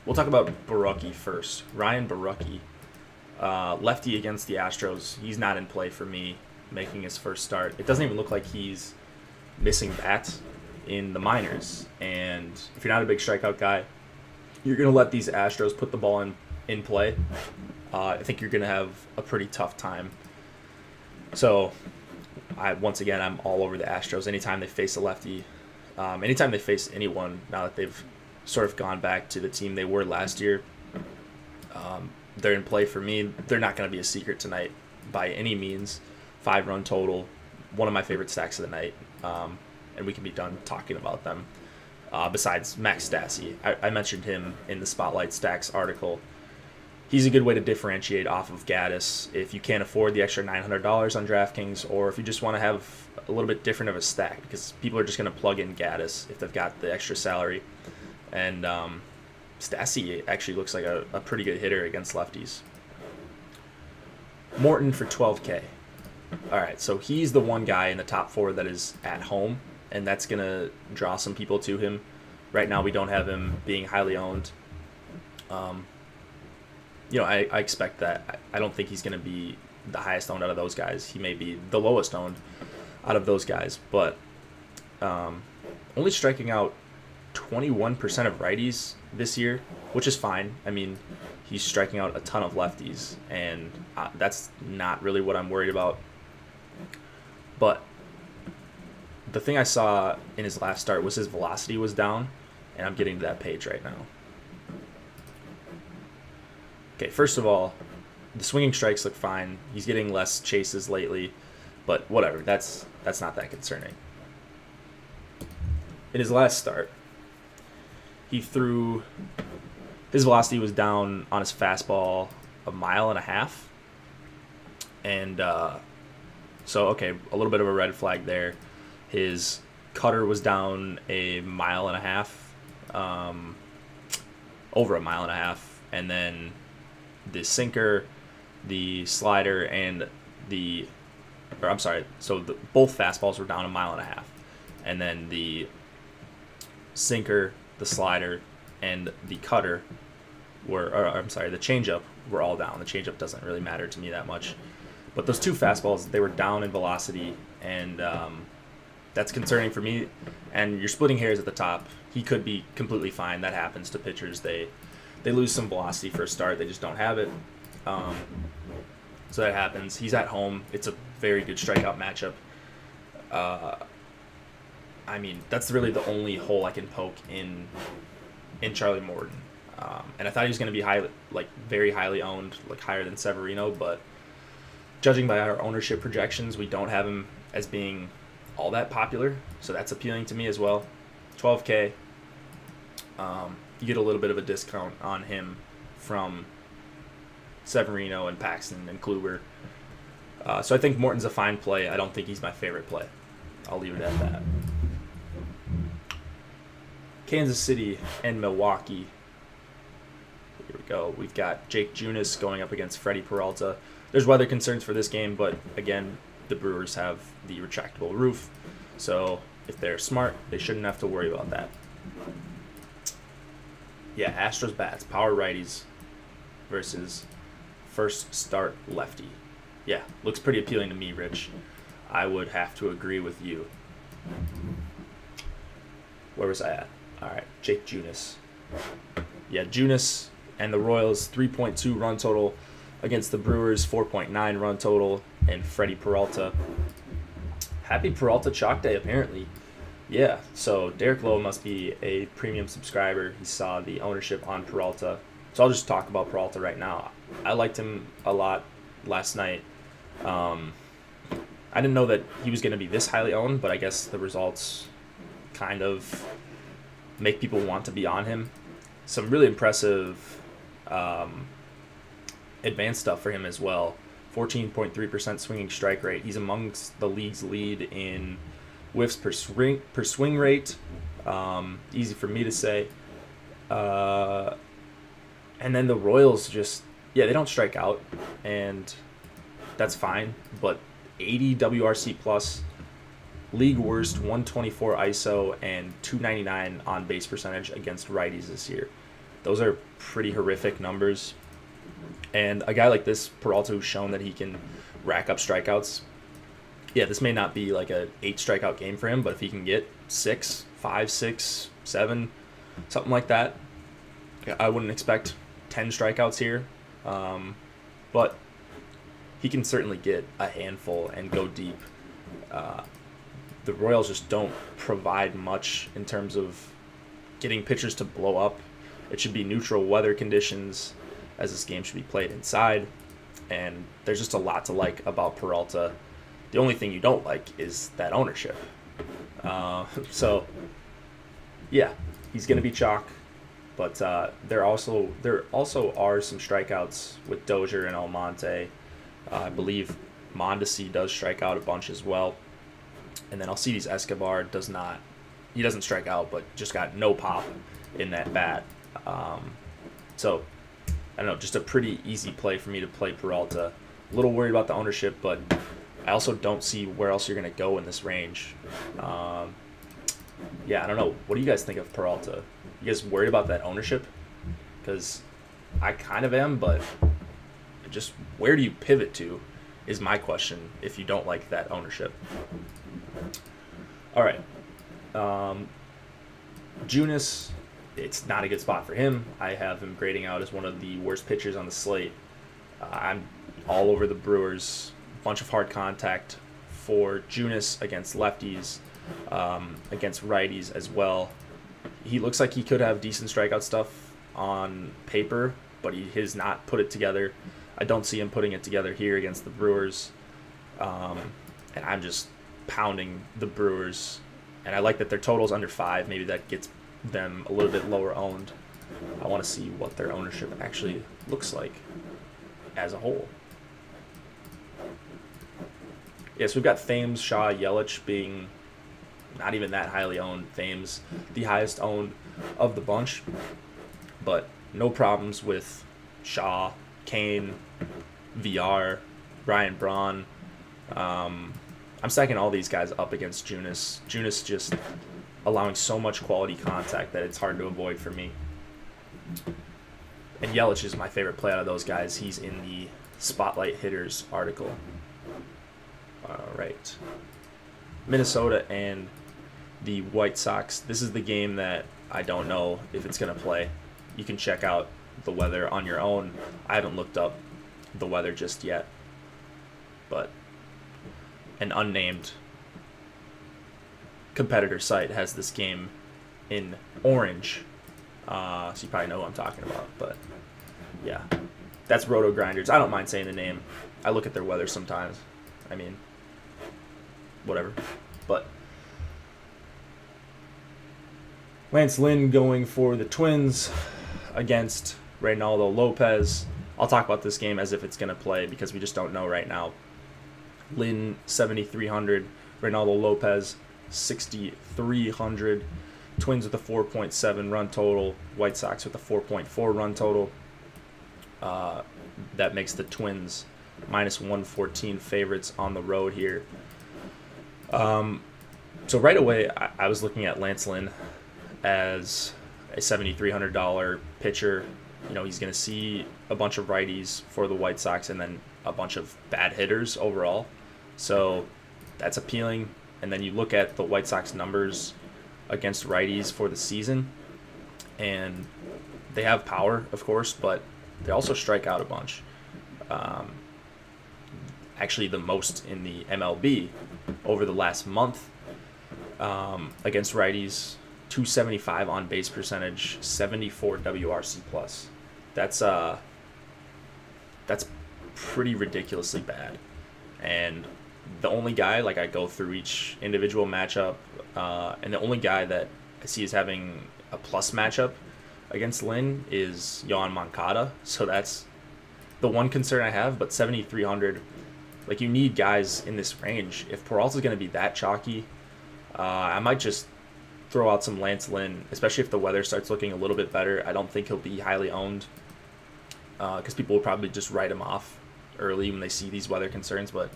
we'll talk about Borucki first. Ryan Borucki, lefty against the Astros. He's not in play for me making his first start. It doesn't even look like he's missing bats in the minors. And if you're not a big strikeout guy, you're going to let these Astros put the ball in play. I think you're going to have a pretty tough time. So, once again, I'm all over the Astros. Anytime they face a lefty, anytime they face anyone, now that they've sort of gone back to the team they were last year, they're in play for me. They're not going to be a secret tonight by any means. 5-run total, one of my favorite stacks of the night, and we can be done talking about them. besides Max Stassi. I mentioned him in the Spotlight Stacks article. He's a good way to differentiate off of Gaddis if you can't afford the extra $900 on DraftKings, or if you just want to have a little bit different of a stack, because people are just going to plug in Gaddis if they've got the extra salary. And Stassi actually looks like a pretty good hitter against lefties. Morton for 12K. All right, so he's the one guy in the top 4 that is at home, and that's going to draw some people to him. Right now we don't have him being highly owned. I expect that. I don't think he's going to be the highest owned out of those guys. He may be the lowest owned out of those guys, but only striking out 21% of righties this year, which is fine. I mean, he's striking out a ton of lefties, and that's not really what I'm worried about. But the thing I saw in his last start was his velocity was down, and I'm getting to that page right now. Okay, first of all, the swinging strikes look fine. He's getting less chases lately, but whatever. That's not that concerning. In his last start, his velocity was down on his fastball 1.5 miles. And so, okay, a little bit of a red flag there. His cutter was down 1.5 miles, over 1.5 miles, and then the sinker, the slider, and both fastballs were down 1.5 miles, and then the sinker, the slider, and the cutter the changeup were all down. The changeup doesn't really matter to me that much, but those 2 fastballs, they were down in velocity, and that's concerning for me. And you're splitting hairs at the top. He could be completely fine. That happens to pitchers. They lose some velocity for a start. They just don't have it. So that happens. He's at home. It's a very good strikeout matchup. I mean, that's really the only hole I can poke in Charlie Morton. And I thought he was going to be very highly owned, like higher than Severino, but judging by our ownership projections, we don't have him as being all that popular. So that's appealing to me as well. 12K. You get a little bit of a discount on him from Severino and Paxton and Kluber. So I think Morton's a fine play. I don't think he's my favorite play. I'll leave it at that. Kansas City and Milwaukee. Here we go. We've got Jake Junis going up against Freddie Peralta. There's weather concerns for this game, but again, the Brewers have the retractable roof. So if they're smart, they shouldn't have to worry about that. Yeah, Astros bats, power righties versus first start lefty. Yeah, looks pretty appealing to me, Rich. I would have to agree with you. Where was I at? All right, Jake Junis. Yeah, Junis and the Royals, 3.2 run total against the Brewers, 4.9 run total, and Freddie Peralta. Happy Peralta Chalk Day, apparently. Yeah, so Derek Lowe must be a premium subscriber. He saw the ownership on Peralta. So I'll just talk about Peralta right now. I liked him a lot last night. I didn't know that he was going to be this highly owned, but I guess the results kind of make people want to be on him. Some really impressive advanced stuff for him as well. 14.3% swinging strike rate. He's amongst the league's lead in whiffs per swing rate. Easy for me to say. And then the Royals they don't strike out, and that's fine. But 80 WRC plus, league worst 124 ISO, and 299 on base percentage against righties this year. Those are pretty horrific numbers. And a guy like this, Peralta, who's shown that he can rack up strikeouts, yeah, this may not be like a 8 strikeout game for him, but if he can get 6, 5, 6, 7, something like that, I wouldn't expect 10 strikeouts here. But he can certainly get a handful and go deep. The Royals just don't provide much in terms of getting pitchers to blow up. It should be neutral weather conditions, as this game should be played inside. And there's just a lot to like about Peralta. The only thing you don't like is that ownership. So Yeah, he's going to be chalk, but there also are some strikeouts with Dozier and Almonte. I believe Mondesi does strike out a bunch as well, and then Alcides Escobar does not. He doesn't strike out, but just got no pop in that bat. So I don't know, just a pretty easy play for me to play Peralta. A little worried about the ownership, but I also don't see where else you're going to go in this range. Yeah, I don't know. What do you guys think of Peralta? You guys worried about that ownership? Because I kind of am, but just where do you pivot to is my question if you don't like that ownership. All right. Junis, it's not a good spot for him. I have him grading out as one of the worst pitchers on the slate. I'm all over the Brewers. Bunch of hard contact for Junis against lefties, against righties as well. He looks like he could have decent strikeout stuff on paper, but he has not put it together. I don't see him putting it together here against the Brewers. And I'm just pounding the Brewers. And I like that their total's under 5. Maybe that gets them a little bit lower owned. I want to see what their ownership actually looks like as a whole. Yeah, so we've got Thames, Shaw, Yelich being not even that highly owned. Thames, the highest owned of the bunch. But no problems with Shaw, Kane, VR, Ryan Braun. I'm stacking all these guys up against Junis. Junis just allowing so much quality contact that it's hard to avoid for me. And Yelich is my favorite play out of those guys. He's in the Spotlight Hitters article. All right. Minnesota and the White Sox. This is the game that I don't know if it's going to play. You can check out the weather on your own. I haven't looked up the weather just yet. But an unnamed competitor site has this game in orange. So you probably know who I'm talking about. But yeah, that's Roto Grinders. I don't mind saying the name. I look at their weather sometimes. I mean, whatever. But Lance Lynn going for the Twins against Reynaldo Lopez. I'll talk about this game as if it's going to play because we just don't know right now. Lynn 7,300, Reynaldo Lopez 6,300. Twins with a 4.7 run total, White Sox with a 4.4 run total. That makes the Twins minus 114 favorites on the road here. So right away, I was looking at Lance Lynn as a $7,300 pitcher. You know, he's going to see a bunch of righties for the White Sox and then a bunch of bad hitters overall. So that's appealing. And then you look at the White Sox numbers against righties for the season, and they have power, of course, but they also strike out a bunch. Actually, the most in the MLB over the last month against righties. 275 on base percentage, 74 WRC plus. That's pretty ridiculously bad. And the only guy, like, I go through each individual matchup, and the only guy that I see as having a plus matchup against Lynn is Yohan Moncada. So that's the one concern I have. But 7,300, like, you need guys in this range. If Peralta's going to be that chalky, I might just throw out some Lance Lynn, especially if the weather starts looking a little bit better. I don't think he'll be highly owned because people will probably just write him off early when they see these weather concerns. But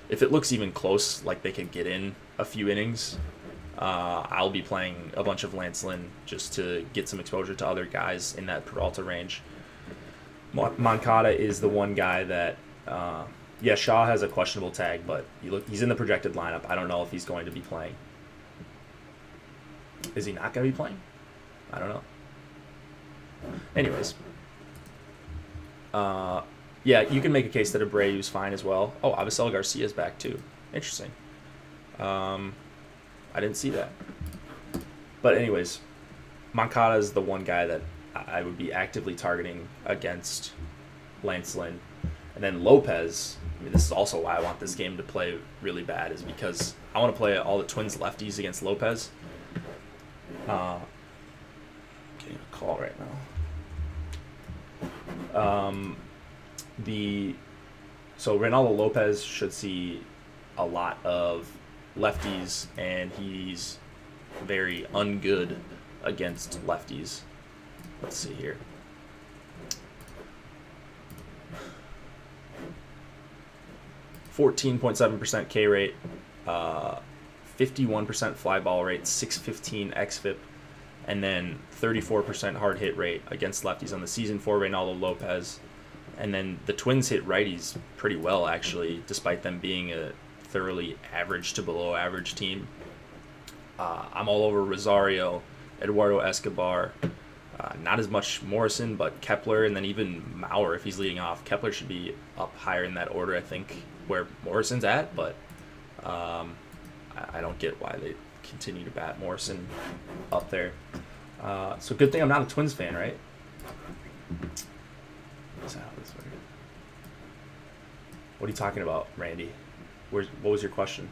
if it looks even close, like they could get in a few innings, I'll be playing a bunch of Lance Lynn just to get some exposure to other guys in that Peralta range. Moncada is the one guy that, yeah, Shaw has a questionable tag, but he's in the projected lineup. I don't know if he's going to be playing. Is he not going to be playing? I don't know. Anyways. Yeah, you can make a case that Abreu's fine as well. Oh, Avisel Garcia's back too. Interesting. I didn't see that. But anyways, Moncada is the one guy that I would be actively targeting against Lance Lynn. And then Lopez, I mean, this is also why I want this game to play really bad, is because I want to play all the Twins lefties against Lopez. call right now. So Reynaldo Lopez should see a lot of lefties, and he's very ungood against lefties. Let's see here. .7% K rate, 51% fly ball rate, 615 xFIP, and then 34% hard hit rate against lefties on the season for Reynaldo Lopez. And then the Twins hit righties pretty well, actually, despite them being a thoroughly average to below average team. I'm all over Rosario, Eduardo Escobar, not as much Morrison, but Kepler, and then even Mauer if he's leading off. Kepler should be up higher in that order, I think, where Morrison's at, but I don't get why they continue to bat Morrison up there. So good thing I'm not a Twins fan, right? What are you talking about, Randy? What was your question?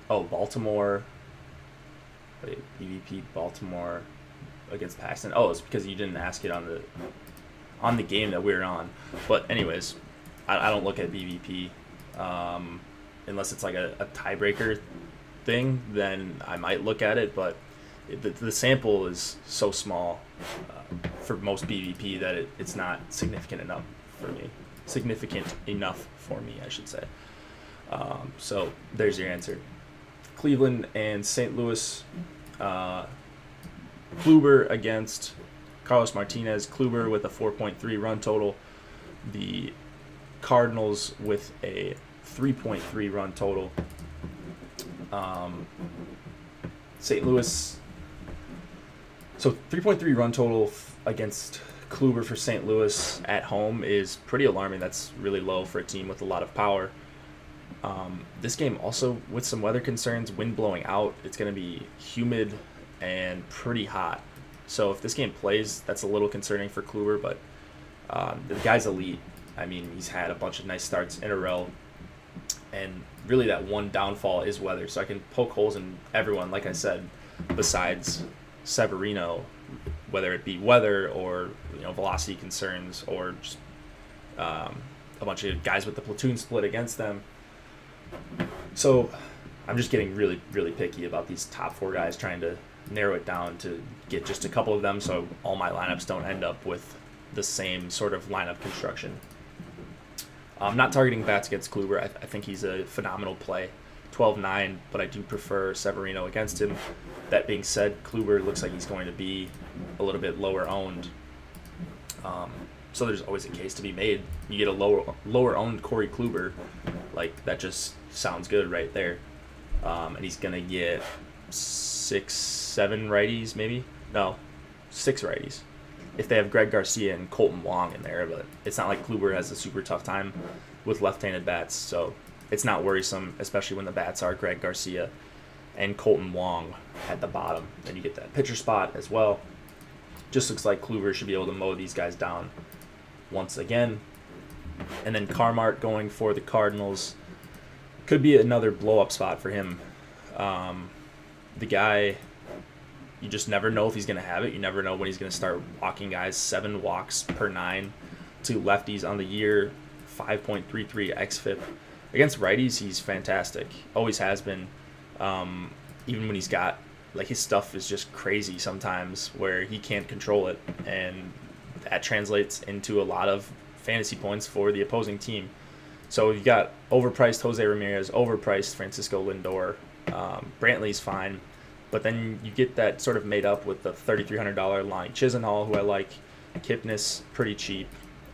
Oh, Baltimore. Wait, EVP Baltimore against Paxton. Oh, it's because you didn't ask it on the game that we were on. But anyways, I don't look at BVP unless it's like a tiebreaker thing. Then I might look at it, but the sample is so small for most BVP that it's not significant enough for me. Significant enough for me, I should say. So there's your answer. Cleveland and St. Louis. Kluber against Carlos Martinez. Kluber with a 4.3 run total. The Cardinals with a 3.3 run total. St. Louis. So 3.3 run total against Kluber for St. Louis at home is pretty alarming. That's really low for a team with a lot of power. This game also with some weather concerns, wind blowing out. It's going to be humid and pretty hot. So if this game plays, that's a little concerning for Kluber, but the guy's elite. I mean, he's had a bunch of nice starts in a row. And really that one downfall is weather. So I can poke holes in everyone, like I said, besides Severino, whether it be weather or velocity concerns or just a bunch of guys with the platoon split against them. So I'm just getting really, really picky about these top four guys, trying to narrow it down to get just a couple of them so all my lineups don't end up with the same sort of lineup construction. I'm not targeting bats against Kluber. I think he's a phenomenal play. 12-9, but I do prefer Severino against him. That being said, Kluber looks like he's going to be a little bit lower owned. So there's always a case to be made. You get a lower owned Corey Kluber, like that just sounds good right there. And he's gonna get 6-7 righties, maybe? No, 6 righties. If they have Greg Garcia and Colton Wong in there, but it's not like Kluber has a super tough time with left-handed bats, so it's not worrisome, especially when the bats are Greg Garcia and Colton Wong at the bottom. Then you get that pitcher spot as well. Just looks like Kluber should be able to mow these guys down once again. And then Carmart going for the Cardinals. Could be another blow-up spot for him. The guy, you just never know if he's going to have it. You never know when he's going to start walking guys. 7 walks per 9 to lefties on the year. 5.33 xFIP. Against righties, he's fantastic. Always has been. Even when he's got, like, his stuff is just crazy sometimes where he can't control it. And that translates into a lot of fantasy points for the opposing team. So you've got overpriced Jose Ramirez, overpriced Francisco Lindor. Brantley's fine. But then you get that sort of made up with the $3,300 Lonnie Chisenhall, who I like. Kipnis, pretty cheap.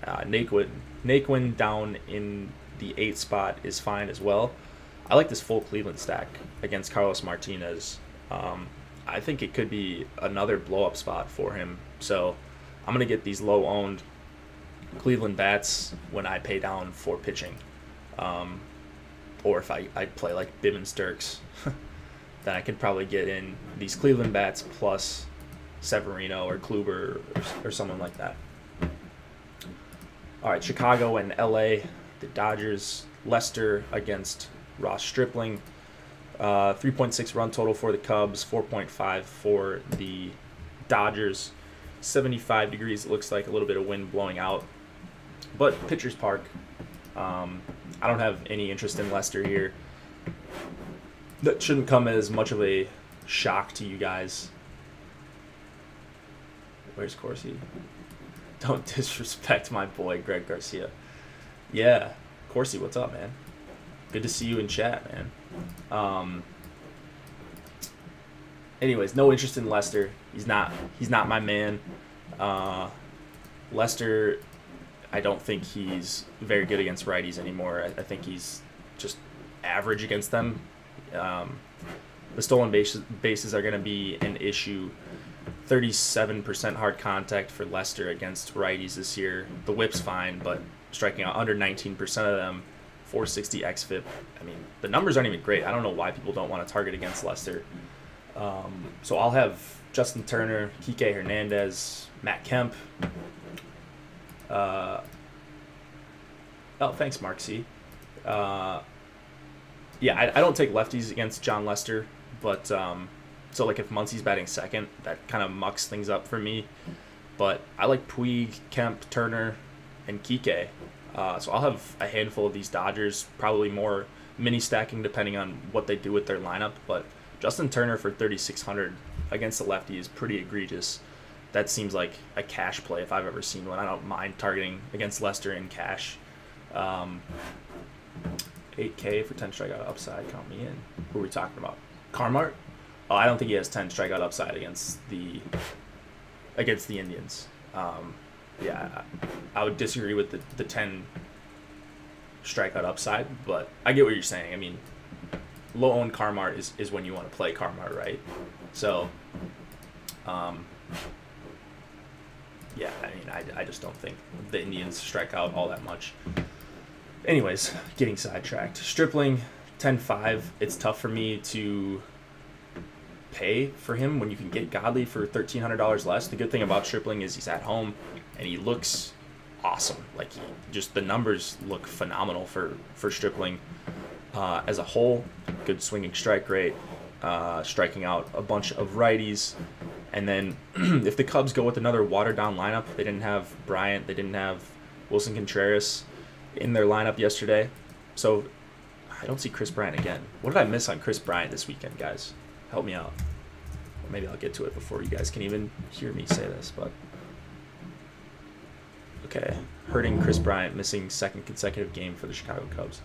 Naquin down in the 8th spot is fine as well. I like this full Cleveland stack against Carlos Martinez. I think it could be another blow-up spot for him. So I'm going to get these low-owned Cleveland bats when I pay down for pitching. Or if I play like Bibb and Sturks, then I could probably get in these Cleveland bats plus Severino or Kluber or someone like that. All right, Chicago and LA, the Dodgers. Lester against Ross Stripling. 3.6 run total for the Cubs, 4.5 for the Dodgers. 75 degrees, it looks like, a little bit of wind blowing out. But Pitcher's Park, I don't have any interest in Lester here. That shouldn't come as much of a shock to you guys. Where's Corsi? Don't disrespect my boy, Greg Garcia. Yeah, Corsi, what's up, man? Good to see you in chat, man. Anyways, no interest in Lester. He's not my man. Lester, I don't think he's very good against righties anymore. I think he's just average against them. The stolen bases are going to be an issue. 37% hard contact for Lester against righties this year. The whip's fine, but striking out under 19% of them. 460 xFIP. I mean, the numbers aren't even great. I don't know why people don't want to target against Lester. So I'll have Justin Turner, Kike Hernandez, Matt Kemp. Oh, thanks, Mark C. Yeah, I don't take lefties against John Lester, but so like if Muncie's batting second, that kind of mucks things up for me. But I like Puig, Kemp, Turner, and Kike. So I'll have a handful of these Dodgers, probably more mini stacking depending on what they do with their lineup. But Justin Turner for 3,600 against the lefty is pretty egregious. That seems like a cash play if I've ever seen one. I don't mind targeting against Lester in cash. 8K for 10 strikeout upside. Count me in. Who are we talking about? Carmart? Oh, I don't think he has 10 strikeout upside against the Indians. Yeah, I would disagree with the 10 strikeout upside, but I get what you're saying. I mean, low-owned Carmart is when you want to play Carmart, right? So, yeah, I mean, I just don't think the Indians strike out all that much. Anyways, getting sidetracked. Stripling, 10-5. It's tough for me to pay for him when you can get Godley for $1,300 less. The good thing about Stripling is he's at home and he looks awesome. Like, just the numbers look phenomenal for Stripling as a whole. Good swinging strike rate, striking out a bunch of righties. And then if the Cubs go with another watered-down lineup, they didn't have Bryant, they didn't have Wilson Contreras in their lineup yesterday. So I don't see Chris Bryant again. What did I miss on Chris Bryant this weekend, guys? Help me out. Or maybe I'll get to it before you guys can even hear me say this, but okay. Hurting Chris Bryant, missing second consecutive game for the Chicago Cubs.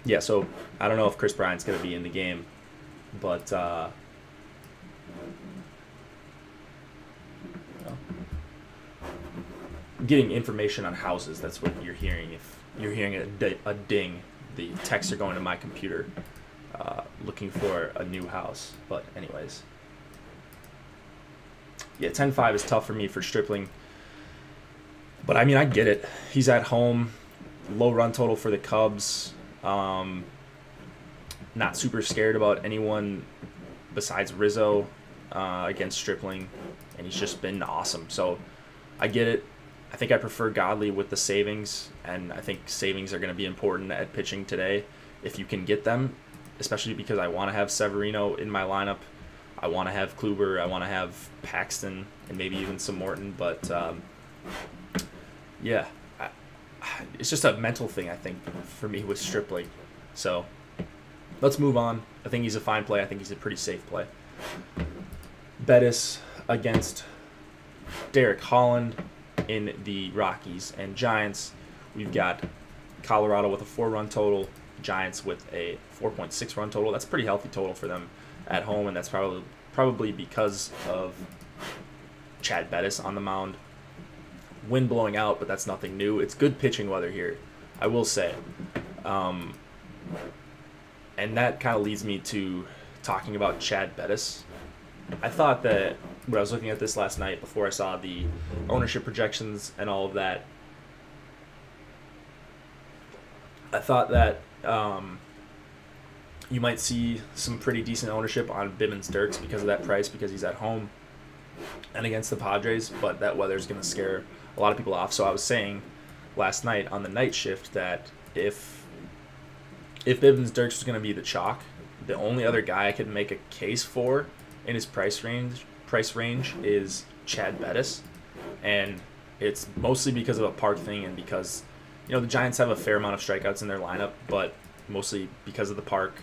Yeah, so I don't know if Chris Bryant's going to be in the game, but getting information on houses, that's what you're hearing. If you're hearing a ding, the texts are going to my computer looking for a new house. But anyways, yeah, 10-5 is tough for me for Stripling. But I mean, I get it. He's at home, low run total for the Cubs. Not super scared about anyone besides Rizzo against Stripling, and he's just been awesome. So I get it. I think I prefer Godley with the savings, and I think savings are going to be important at pitching today if you can get them, especially because I want to have Severino in my lineup. I want to have Kluber. I want to have Paxton and maybe even some Morton. But, yeah, it's just a mental thing, I think, for me with Stripling. So let's move on. I think he's a fine play. I think he's a pretty safe play. Bettis against Derek Holland in the Rockies and Giants. We've got Colorado with a 4-run total, Giants with a 4.6 run total. That's a pretty healthy total for them at home, and that's probably because of Chad Bettis on the mound. Wind blowing out, but that's nothing new. It's good pitching weather here, I will say. And that kind of leads me to talking about Chad Bettis. I thought that when I was looking at this last night before I saw the ownership projections and all of that, I thought that you might see some pretty decent ownership on Bimmons Dirks because of that price, because he's at home and against the Padres, but that weather's going to scare a lot of people off. So I was saying last night on the night shift that if if Bivens Dirks was going to be the chalk, the only other guy I could make a case for in his price range is Chad Bettis, and it's mostly because of a park thing and because the Giants have a fair amount of strikeouts in their lineup, but mostly because of the park.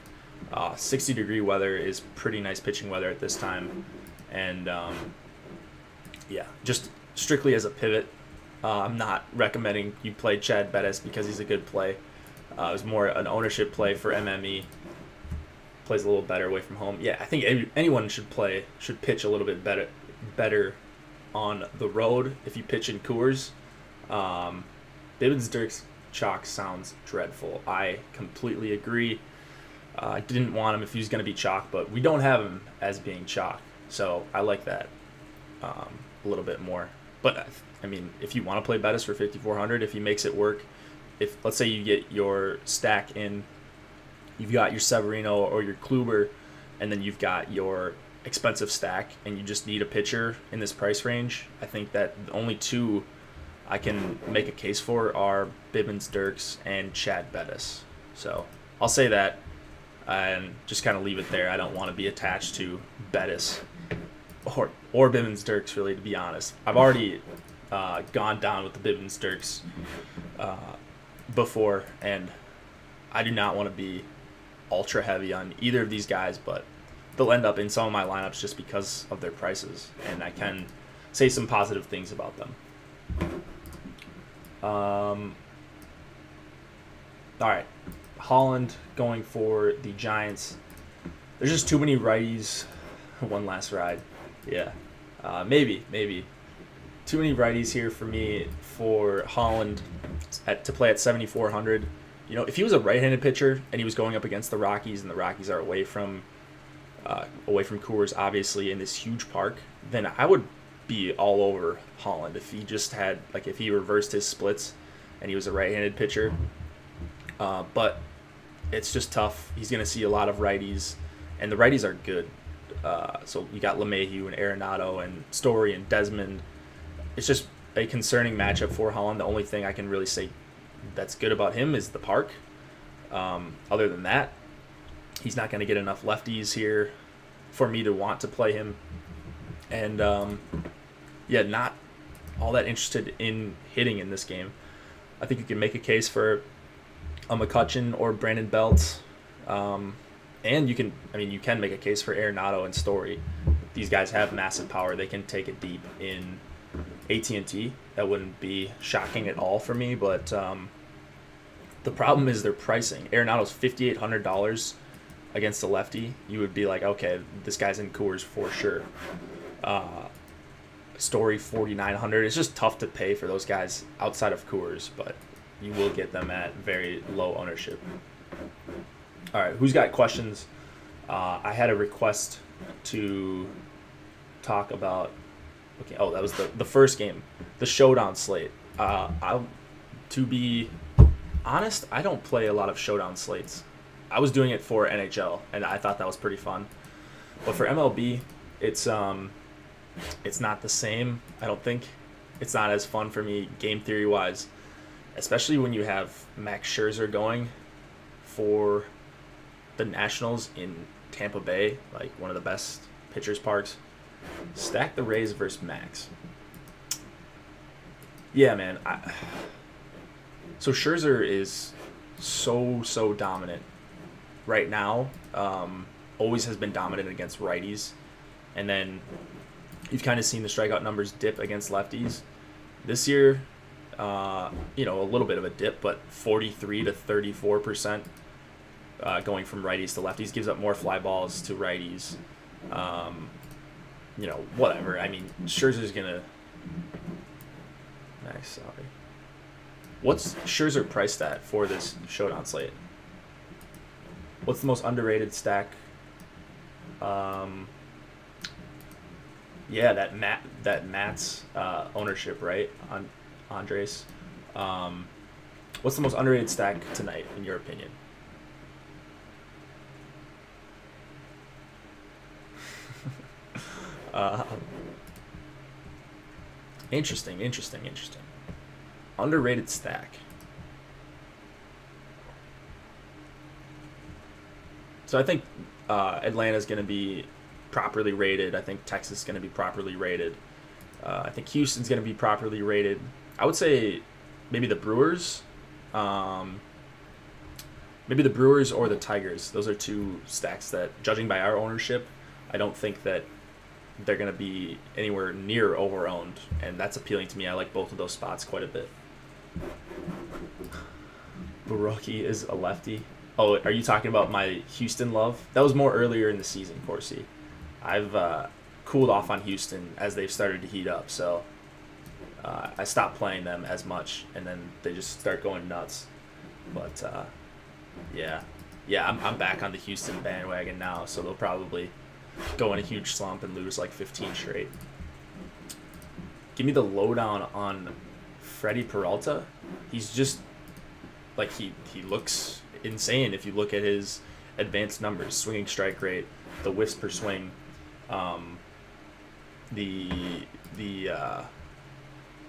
60-degree weather is pretty nice pitching weather at this time, and yeah, just strictly as a pivot, I'm not recommending you play Chad Bettis because he's a good play. It was more an ownership play for MME. Plays a little better away from home. Yeah, I think anyone should pitch a little bit better on the road if you pitch in Coors. Bivens Dirks chalk sounds dreadful. I completely agree. I didn't want him if he was going to be chalk, but we don't have him as being chalk, so I like that a little bit more. But I mean, if you want to play Bettis for 5,400, if he makes it work, if let's say you get your stack in, you've got your Severino or your Kluber, and then you've got your expensive stack, and you just need a pitcher in this price range, I think that the only two I can make a case for are Bivens Dirks and Chad Bettis. So I'll say that and just kind of leave it there. I don't want to be attached to Bettis or Bivens Dirks, really, to be honest. I've already gone down with the Bivens Dirks before, and I do not want to be ultra heavy on either of these guys, but they'll end up in some of my lineups just because of their prices, and I can say some positive things about them. All right, Holland going for the Giants. There's just too many righties. One last ride. Yeah, maybe. Too many righties here for me for Holland to play at 7,400. If he was a right-handed pitcher and he was going up against the Rockies, and the Rockies are away from Coors, obviously, in this huge park, then I would be all over Holland if he just had, if he reversed his splits and he was a right-handed pitcher. But it's just tough. He's going to see a lot of righties, and the righties are good. So you got LeMahieu and Arenado and Story and Desmond. It's just a concerning matchup for Holland. The only thing I can really say that's good about him is the park. Other than that, he's not going to get enough lefties here for me to want to play him. And, yeah, not all that interested in hitting in this game. I think you can make a case for a McCutchen or Brandon Belt. And you can make a case for Arenado and Story. These guys have massive power. They can take it deep in AT&T. That wouldn't be shocking at all for me, but the problem is their pricing. Arenado's $5,800 against a lefty. You would be like, okay, this guy's in Coors for sure. Story $4,900. It's just tough to pay for those guys outside of Coors, but you will get them at very low ownership. All right, who's got questions? I had a request to talk about. Okay, oh, that was the first game, the showdown slate. To be honest, I don't play a lot of showdown slates. I was doing it for NHL, and I thought that was pretty fun. But for MLB, it's not the same. I don't think it's not as fun for me game theory wise, especially when you have Max Scherzer going for the Nationals in Tampa Bay, like one of the best pitchers parks. Stack the Rays versus Max. Yeah, man. So Scherzer is so dominant right now. Always has been dominant against righties, and then you've kind of seen the strikeout numbers dip against lefties. This year, a little bit of a dip, but 43 to 34% going from righties to lefties. Gives up more fly balls to righties. Whatever. I mean, Scherzer's gonna. Nice, sorry. What's Scherzer priced at for this showdown slate? What's the most underrated stack? Yeah, that Matt's ownership, right? On Andres. What's the most underrated stack tonight, in your opinion? Interesting. Underrated stack. So I think Atlanta's going to be properly rated. I think Texas is going to be properly rated. I think Houston's going to be properly rated. I would say maybe the Brewers. Maybe the Brewers or the Tigers. Those are two stacks that, judging by our ownership, I don't think that they're going to be anywhere near over-owned, and that's appealing to me. I like both of those spots quite a bit. Baroki is a lefty. Oh, are you talking about my Houston love? That was more earlier in the season, Corsi. I've cooled off on Houston as they've started to heat up, so I stopped playing them as much, and then they just start going nuts. But yeah, I'm back on the Houston bandwagon now, so they'll probably go in a huge slump and lose like 15 straight. Give me the lowdown on Freddie Peralta. He's just like he looks insane if you look at his advanced numbers, swinging strike rate, the whiffs per swing, the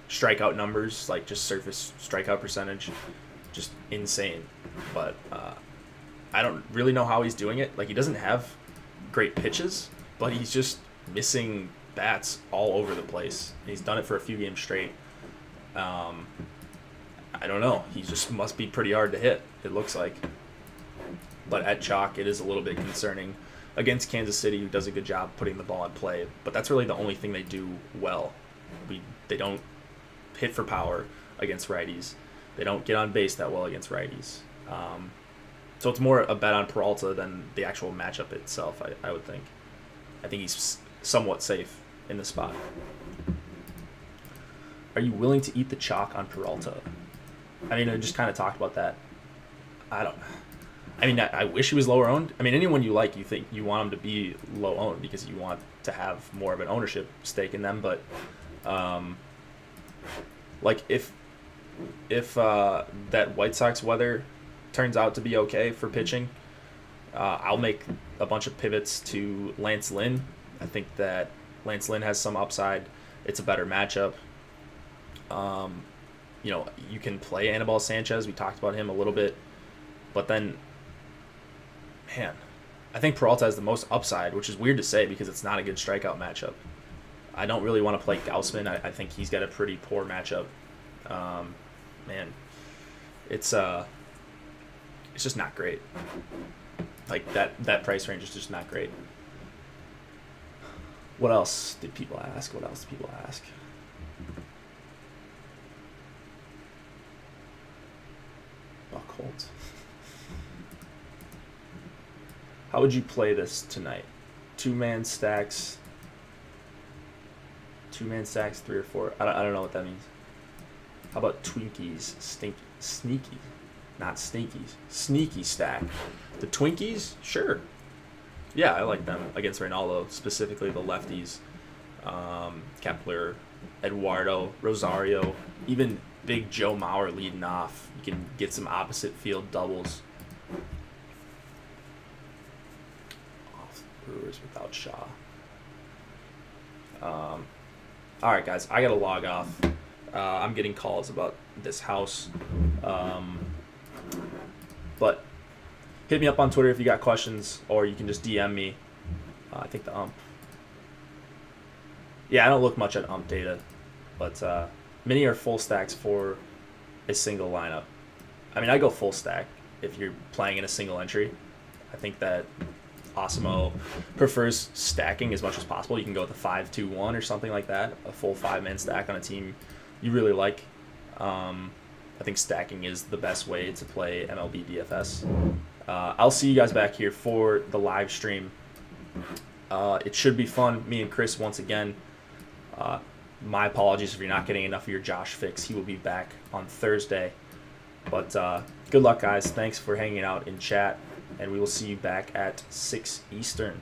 strikeout numbers, like just surface strikeout percentage, just insane. But I don't really know how he's doing it. Like, he doesn't have great pitches, but he's just missing bats all over the place. He's done it for a few games straight. I don't know. He just must be pretty hard to hit, it looks like. But at chalk, it is a little bit concerning against Kansas City, who does a good job putting the ball in play. But that's really the only thing they do well. They don't hit for power against righties. They don't get on base that well against righties. So it's more a bet on Peralta than the actual matchup itself, I would think. I think he's somewhat safe in the spot. Are you willing to eat the chalk on Peralta? I mean, I just kind of talked about that. I wish he was lower owned. I mean, anyone you like, you think you want him to be low owned because you want to have more of an ownership stake in them. But like if that White Sox weather turns out to be okay for pitching, I'll make a bunch of pivots to Lance Lynn. I think that Lance Lynn has some upside. It's a better matchup. You can play Anibal Sanchez. We talked about him a little bit. But then, man, I think Peralta has the most upside, which is weird to say because it's not a good strikeout matchup. I don't really want to play Gausman. I think he's got a pretty poor matchup. Man, it's just not great. Like, that price range is just not great. What else did people ask? Buckholz. How would you play this tonight? Two-man stacks, 3 or 4. I don't know what that means. How about Twinkies? Sneaky. Not sneakies. Sneaky stack. The Twinkies? Sure. Yeah, I like them against Reynaldo, specifically the lefties. Kepler, Eduardo, Rosario, even Big Joe Mauer leading off. You can get some opposite field doubles. Off the Brewers without Shaw. All right, guys, I got to log off. I'm getting calls about this house. But hit me up on Twitter if you got questions, or you can just DM me. I think the ump. Yeah, I don't look much at ump data, but mini or full stacks for a single lineup. I mean, I go full stack if you're playing in a single entry. I think that Osimo prefers stacking as much as possible. You can go with a 5-2-1 or something like that, a full 5-man stack on a team you really like. I think stacking is the best way to play MLB DFS. I'll see you guys back here for the live stream. It should be fun. Me and Chris once again. My apologies if you're not getting enough of your Josh fix. He will be back on Thursday. But good luck, guys. Thanks for hanging out in chat, and we will see you back at 6 Eastern.